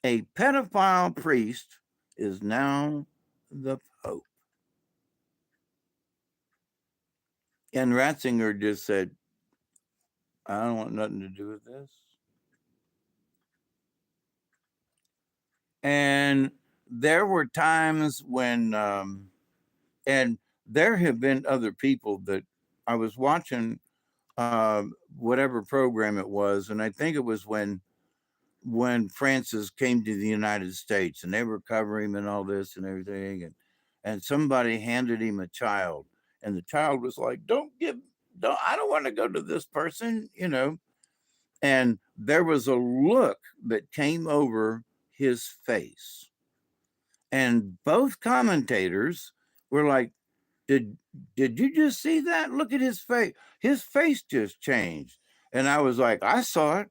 A pedophile priest is now the Pope. And Ratzinger just said, I don't want nothing to do with this. And there were times when, and there have been other people that I was watching, whatever program it was, and I think it was when Francis came to the United States, and they were covering him and all this and everything, and somebody handed him a child, and the child was like, I don't want to go to this person, and there was a look that came over his face, and both commentators were like, did you just see that? Look at his face. His face just changed. And I was like, I saw it.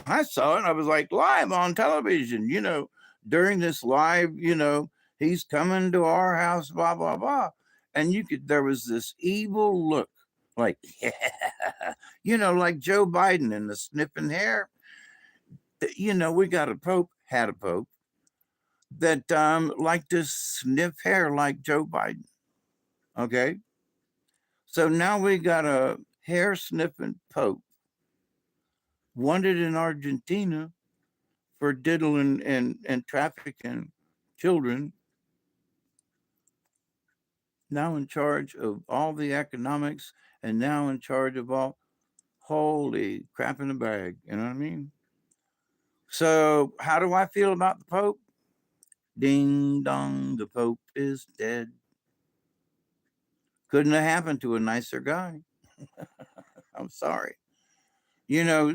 I was like, live on television, during this live, he's coming to our house, blah, blah, blah. And there was this evil look, like, like Joe Biden and the sniffing hair. We got a pope, had a pope that liked to sniff hair like Joe Biden. Okay. So now we got a hair sniffing pope wanted in Argentina for diddling and trafficking children, now in charge of all the economics and now in charge of all. Holy crap in the bag. You know what I mean? So how do I feel about the Pope? Ding dong, the Pope is dead. Couldn't have happened to a nicer guy. I'm sorry.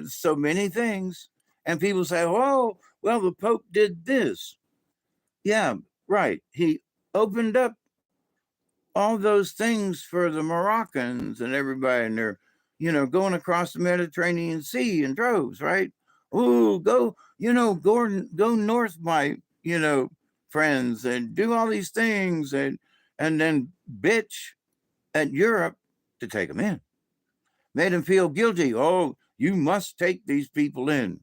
So many things. And people say, oh, well, the Pope did this. Yeah, right. He opened up all those things for the Moroccans and everybody, and they're, going across the Mediterranean Sea in droves, right? Ooh, go north, my, friends, and do all these things, and then bitch at Europe to take them in. Made them feel guilty. Oh, you must take these people in.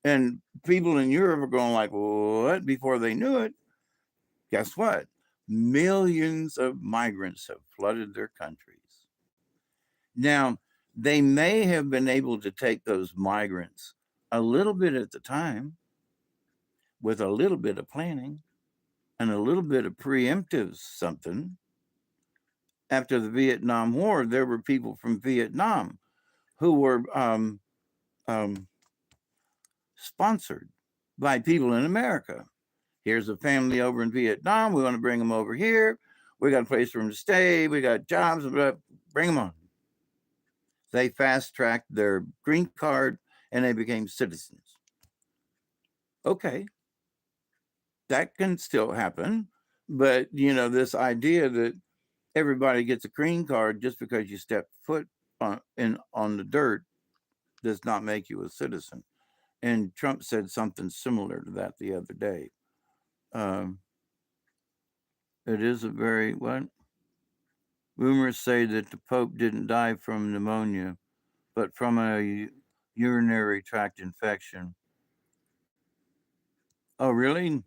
And people in Europe are going like, what? Before they knew it, guess what? Millions of migrants have flooded their countries. Now, they may have been able to take those migrants a little bit at the time with a little bit of planning and a little bit of preemptive something. After the Vietnam War, there were people from Vietnam who were sponsored by people in America. Here's a family over in Vietnam. We want to bring them over here. We got a place for them to stay. We got jobs. Bring them on. They fast tracked their green card and they became citizens. Okay. That can still happen. But, this idea that everybody gets a green card just because you step foot on the dirt does not make you a citizen. And Trump said something similar to that the other day. It is a very, what? Rumors say that the Pope didn't die from pneumonia, but from a urinary tract infection. Oh, really?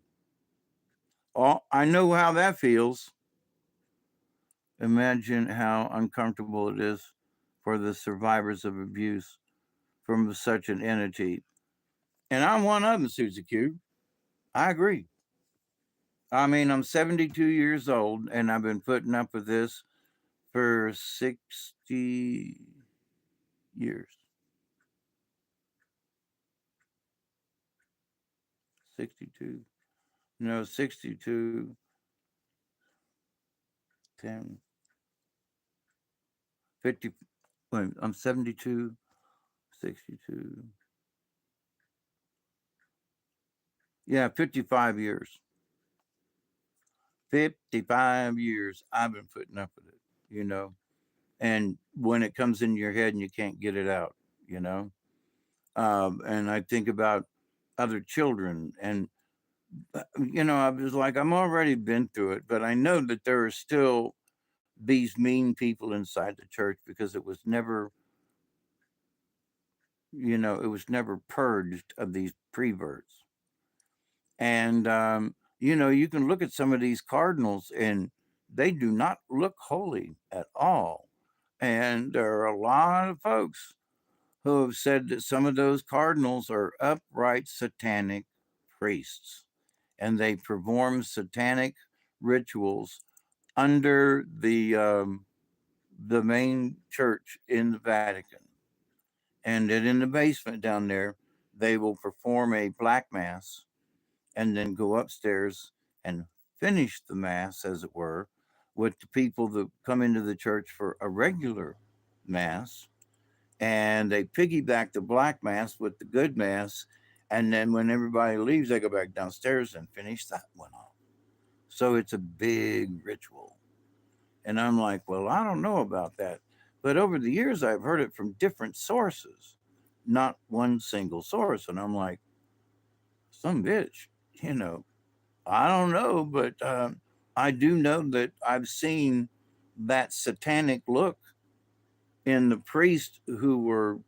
Oh, I know how that feels. Imagine how uncomfortable it is for the survivors of abuse from such an entity. And I'm one of them, Susie Q. I agree. I mean, I'm 72 years old and I've been putting up with this for 60 years. 62. No, 62, 10, 50. Wait, I'm 72, 62. Yeah, 55 years. 55 years I've been putting up with it, you know. And when it comes in your head and you can't get it out, you know. And I think about other children and I was like, I'm already been through it, but I know that there are still these mean people inside the church because it was never, it was never purged of these preverts. And, you can look at some of these cardinals and they do not look holy at all. And there are a lot of folks who have said that some of those cardinals are upright satanic priests and they perform satanic rituals under the main church in the Vatican. And that in the basement down there, they will perform a black mass and then go upstairs and finish the mass, as it were, with the people that come into the church for a regular mass. And they piggyback the black mass with the good mass. And then when everybody leaves, they go back downstairs and finish that one off. So it's a big ritual. And I'm like, well, I don't know about that. But over the years, I've heard it from different sources, not one single source. And I'm like, some bitch, you know, I don't know, but I do know that I've seen that satanic look in the priests who were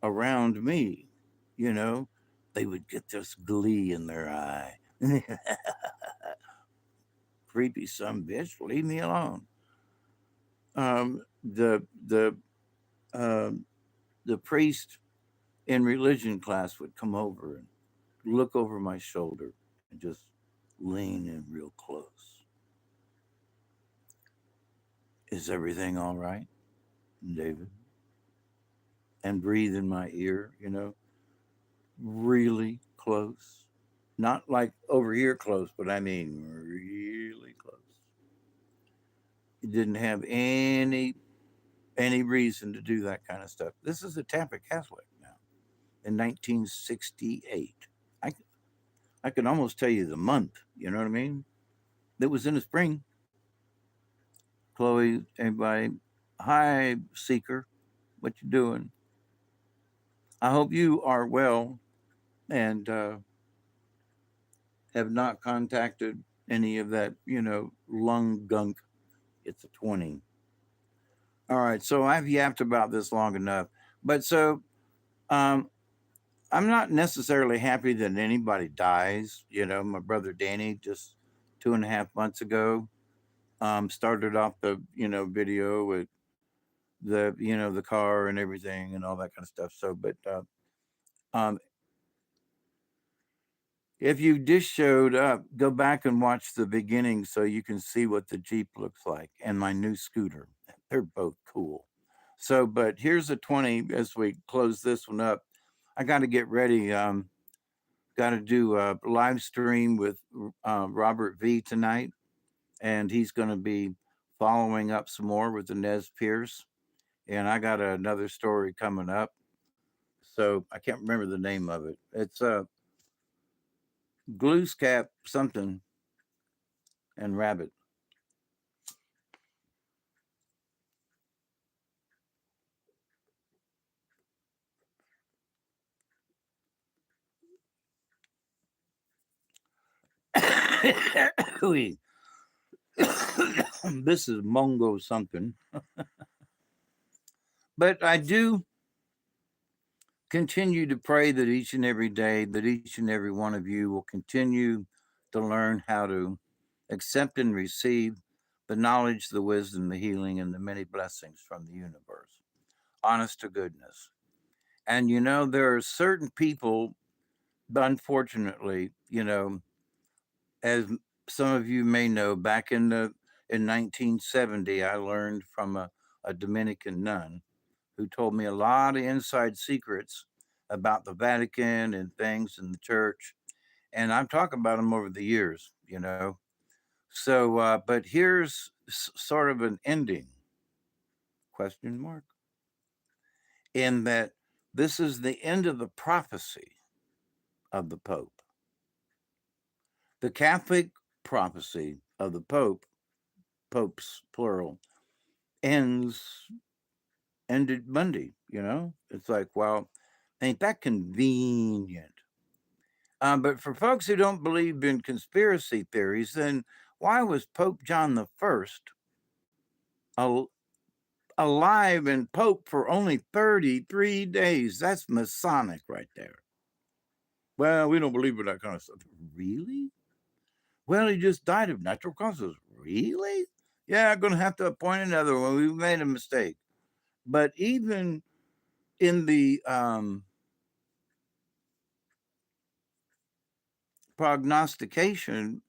around me. You know, they would get this glee in their eye. Creepy some bitch, leave me alone. The um, the priest in religion class would come over and look over my shoulder and just lean in real close. Is everything all right, David? And breathe in my ear, really close. Not like over here close, but I mean really close. He didn't have any reason to do that kind of stuff. This is a Tampa Catholic now in 1968. I I can almost tell you the month. You know what I mean? It was in the spring. Chloe, everybody, hi Seeker, what you doing? I hope you are well and have not contacted any of that, lung gunk. It's a 20. All right, so I've yapped about this long enough. But so um, I'm not necessarily happy that anybody dies. My brother Danny just 2.5 months ago started off the, video with the car and everything and all that kind of stuff. So, but um, if you just showed up, go back and watch the beginning so you can see what the Jeep looks like and my new scooter. They're both cool. So, but here's a 20 as we close this one up. I got to get ready. Got to do a live stream with Robert V tonight, and he's going to be following up some more with the Nez Pierce. And I got another story coming up. So I can't remember the name of it. It's Glooscap something and Rabbit. This is Mongo something. But I do continue to pray that each and every day, that each and every one of you will continue to learn how to accept and receive the knowledge, the wisdom, the healing, and the many blessings from the universe. Honest to goodness. And there are certain people, unfortunately, as some of you may know, back in 1970, I learned from a Dominican nun who told me a lot of inside secrets about the Vatican and things in the church. And I'm talking about them over the years. So, but here's sort of an ending, question mark, in that this is the end of the prophecy of the Pope. The Catholic prophecy of the popes plural, ended Monday. It's like, well, ain't that convenient? But for folks who don't believe in conspiracy theories, then why was Pope John the First alive and Pope for only 33 days? That's Masonic right there. Well, we don't believe in that kind of stuff. Really? Well, he just died of natural causes. Really? Yeah, I'm going to have to appoint another one. We made a mistake. But even in the prognostication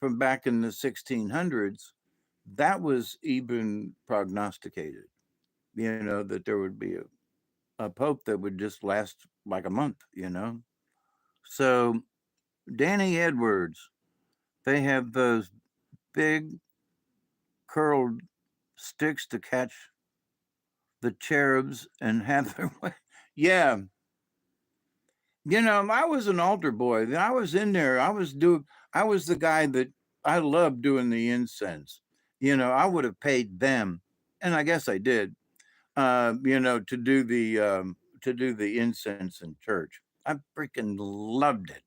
from back in the 1600s, that was even prognosticated, that there would be a pope that would just last like a month. So Danny Edwards, they have those big curled sticks to catch the cherubs and have their way. Yeah. I was an altar boy. I was in there. I was the guy that I loved doing the incense. I would have paid them, and I guess I did, to do the incense in church. I freaking loved it.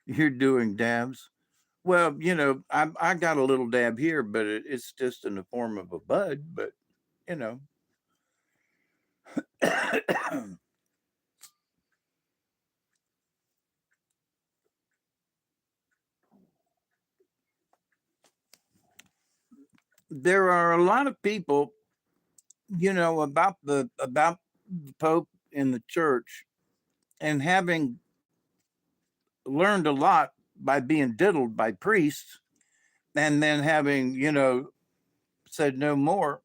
You're doing dabs. Well, I got a little dab here, but it's just in the form of a bud, but you know. There are a lot of people, about the Pope in the church, and having learned a lot by being diddled by priests, and then having, said no more.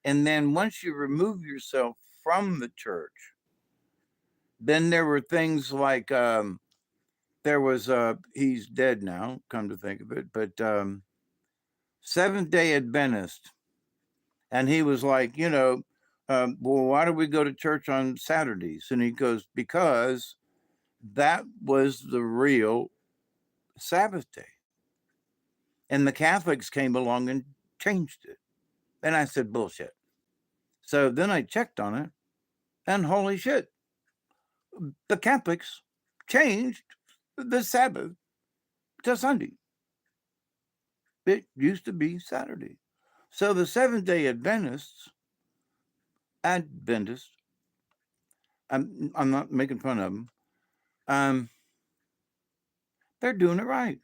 And then once you remove yourself from the church, then there were things like there was he's dead now, come to think of it, but Seventh-day Adventist. And he was like, well, why do we go to church on Saturdays? And he goes, because that was the real Sabbath day. And the Catholics came along and changed it. And I said, bullshit. So then I checked on it, and holy shit, the Catholics changed the Sabbath to Sunday. It used to be Saturday. So the Seventh-day Adventists, I'm not making fun of them. They're doing it right.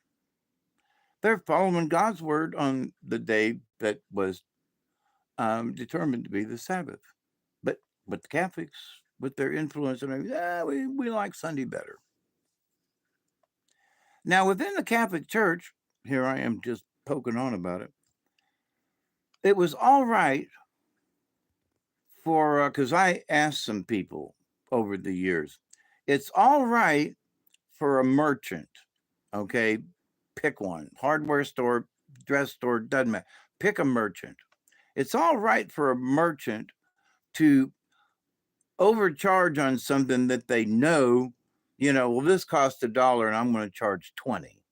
They're following God's word on the day that was determined to be the Sabbath. But the Catholics, with their influence, and we like Sunday better. Now, within the Catholic Church, here I am just poking on about it. It was all right for, because I asked some people over the years, it's all right for a merchant, okay? Pick one, hardware store, dress store, doesn't matter. Pick a merchant. It's all right for a merchant to overcharge on something that they know, well, this costs $1 and I'm going to charge 20,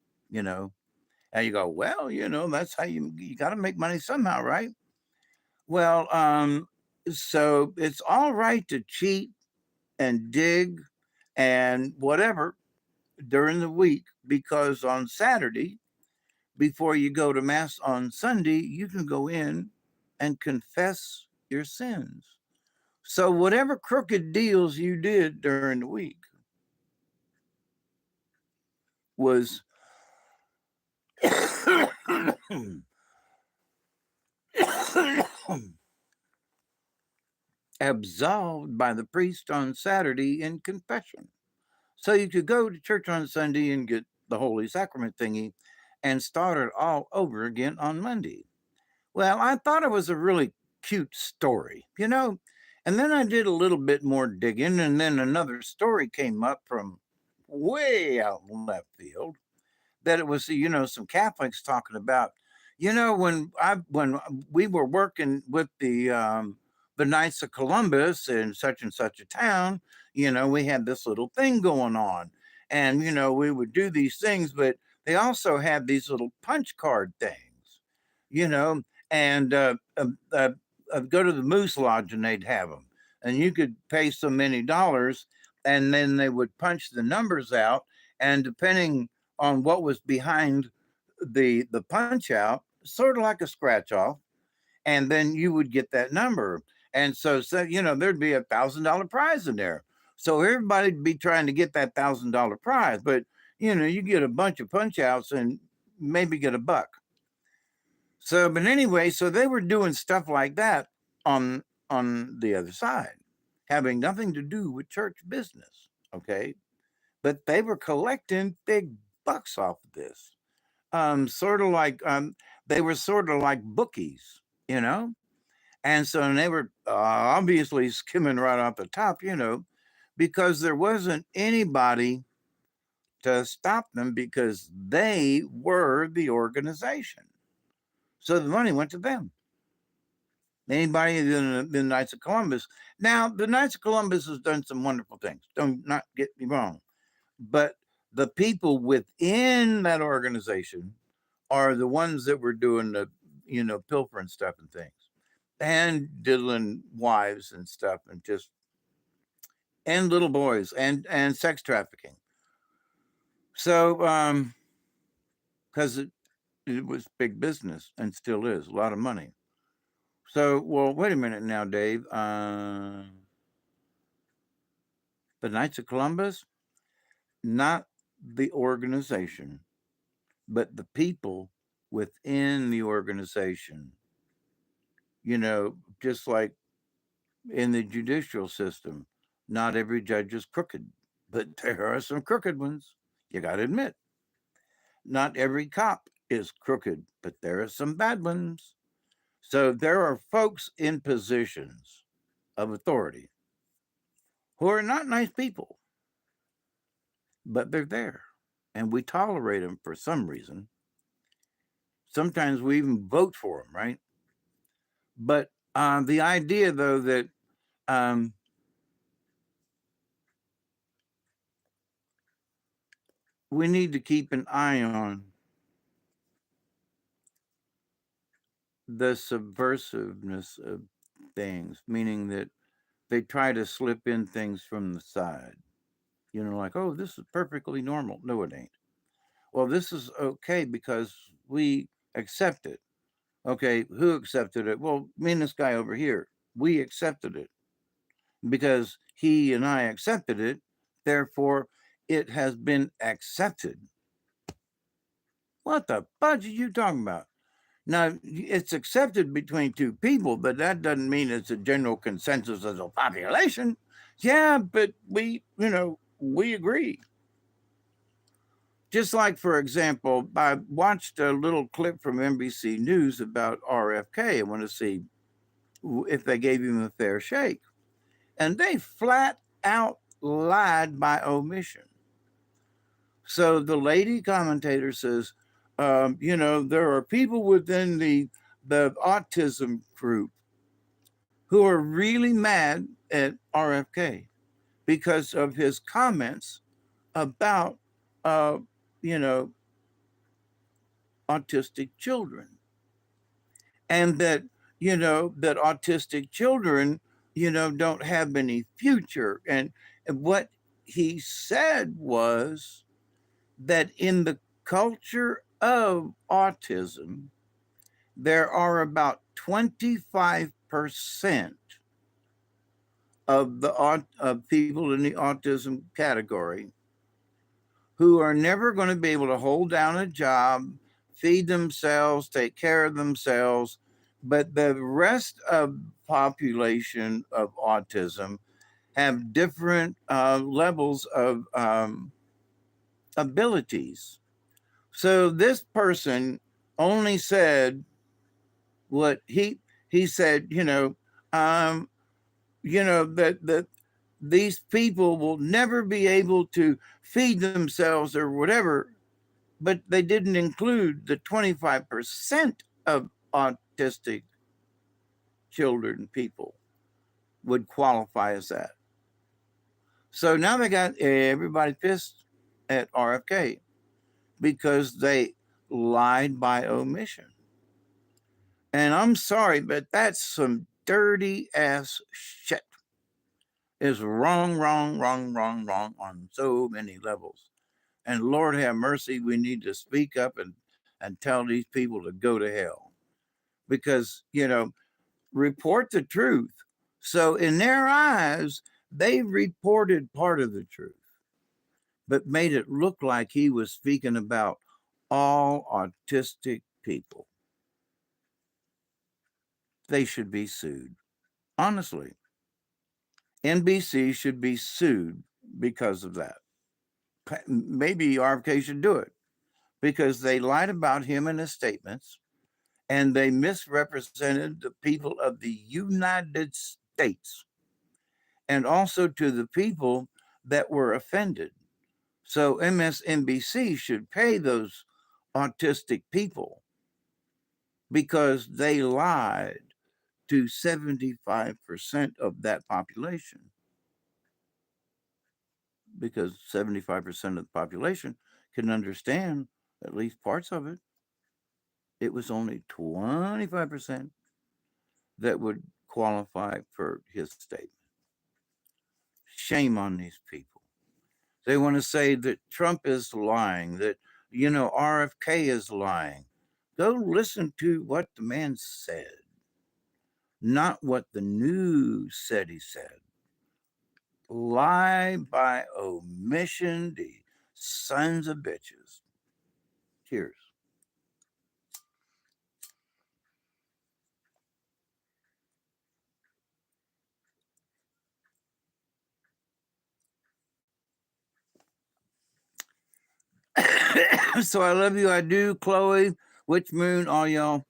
and you go, well, that's how you got to make money somehow, right? Well, so it's all right to cheat and dig and whatever during the week, because on Saturday, before you go to mass on Sunday, you can go in and confess your sins. So whatever crooked deals you did during the week was absolved by the priest on Saturday in confession. So you could go to church on Sunday and get the Holy Sacrament thingy and start it all over again on Monday. Well, I thought it was a really cute story, you know? And then I did a little bit more digging, and then another story came up from way out in left field that it was, you know, some Catholics talking about, you know, when we were working with the Knights of Columbus in such and such a town, you know, we had this little thing going on, and you know, we would do these things, but they also had these little punch card things, you know, and go to the Moose Lodge and they'd have them, and you could pay so many dollars, and then they would punch the numbers out, and depending on what was behind the punch out, sort of like a scratch off, and then you would get that number. And so you know, there'd be $1,000 prize in there. So everybody'd be trying to get that $1,000 prize, but you know, you get a bunch of punch outs and maybe get $1. So, but anyway, so they were doing stuff like that on the other side, having nothing to do with church business. Okay, but they were collecting big bucks off of this. Sort of like they were sort of like bookies, you know, and so they were obviously skimming right off the top, you know, because there wasn't anybody to stop them because they were the organization. So the money went to them. Anybody in the Knights of Columbus. Now, the Knights of Columbus has done some wonderful things. Don't not get me wrong. But the people within that organization are the ones that were doing the, you know, pilfering stuff and things, and diddling wives and stuff, and just and little boys and sex trafficking. So because it was big business and still is a lot of money. So, well, wait a minute now, Dave. The Knights of Columbus, not the organization, but the people within the organization. You know, just like in the judicial system, not every judge is crooked, but there are some crooked ones. You got to admit, not every cop is crooked, but there are some bad ones. So there are folks in positions of authority who are not nice people, but they're there. And we tolerate them for some reason. Sometimes we even vote for them, right? But the idea, though, that um, we need to keep an eye on the subversiveness of things, meaning that they try to slip in things from the side. You know, like, oh, this is perfectly normal. No, it ain't. Well, this is okay because we accept it. Okay, who accepted it? Well, me and this guy over here, we accepted it because he and I accepted it. Therefore, it has been accepted. What the fudge are you talking about? Now, it's accepted between two people, but that doesn't mean it's a general consensus as a population. Yeah, but we, you know, we agree. Just like, for example, I watched a little clip from NBC News about RFK. I want to see if they gave him a fair shake. And they flat out lied by omission. So the lady commentator says, you know, there are people within the autism group who are really mad at RFK because of his comments about, uh, you know, autistic children. And that, you know, that autistic children, you know, don't have any future. And what he said was that in the culture of autism, there are about 25% of of people in the autism category who are never going to be able to hold down a job, feed themselves, take care of themselves, but the rest of population of autism have different levels of abilities. So this person only said what he said, um, that these people will never be able to feed themselves or whatever, but they didn't include the 25% of autistic children people would qualify as that. So now they got everybody pissed at RFK because they lied by omission. And I'm sorry, but that's some dirty ass shit. Is wrong, wrong, wrong, wrong, wrong on so many levels. And Lord have mercy, we need to speak up and tell these people to go to hell. Because, report the truth. So in their eyes, they reported part of the truth, but made it look like he was speaking about all autistic people. They should be sued. Honestly, NBC should be sued because of that. Maybe RFK should do it because they lied about him in his statements and they misrepresented the people of the United States and also to the people that were offended. So MSNBC should pay those autistic people because they lied to 75% of that population. Because 75% of the population can understand at least parts of it. It was only 25% that would qualify for his statement. Shame on these people. They want to say that Trump is lying, that, RFK is lying. Go listen to what the man said, not what the news said he said. Lie by omission, the sons of bitches. Cheers. So I love you. I do. Chloe, Witch Moon, all y'all.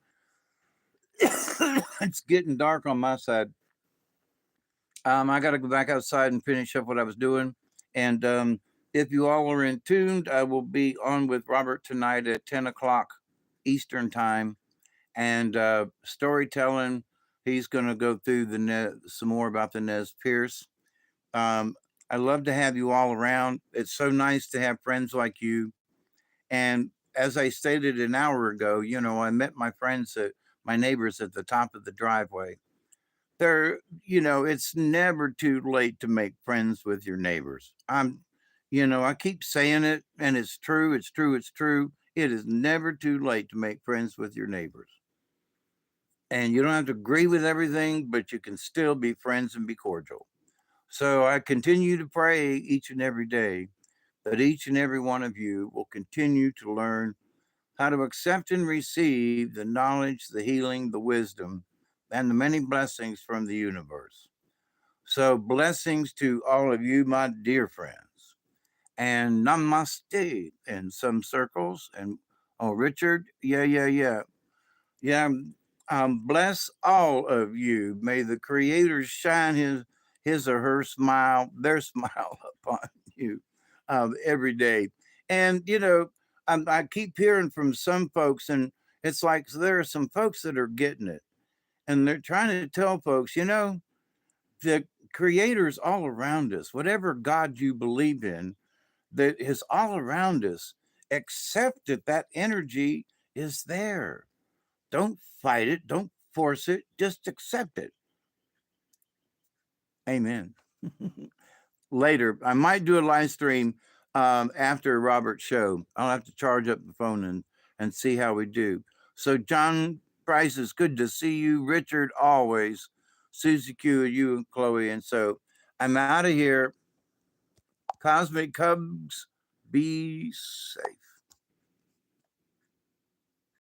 It's getting dark on my side. I got to go back outside and finish up what I was doing. And if you all are in tuned, I will be on with Robert tonight at 10 o'clock Eastern time. And storytelling, he's going to go through some more about the Nez Perce. I love to have you all around. It's so nice to have friends like you. And as I stated an hour ago, I met my neighbors at the top of the driveway. It's never too late to make friends with your neighbors. I keep saying it and it's true. It's true. It's true. It is never too late to make friends with your neighbors. And you don't have to agree with everything, but you can still be friends and be cordial. So I continue to pray each and every day that each and every one of you will continue to learn how to accept and receive the knowledge, the healing, the wisdom, and the many blessings from the universe. So, blessings to all of you, my dear friends. And namaste in some circles. And oh, Richard, yeah. Bless all of you. May the Creator shine his or her smile, their smile upon you every day. And I keep hearing from some folks, and it's like there are some folks that are getting it, and they're trying to tell folks, the Creator's all around us. Whatever God you believe in, that is all around us. Accept that energy is there. Don't fight it. Don't force it. Just accept it. Amen. Later, I might do a live stream after Robert's show. I'll have to charge up the phone and see how we do. So, John Price, it's good to see you. Richard, always. Susie Q, you and Chloe. And so I'm out of here. Cosmic Cubs, be safe.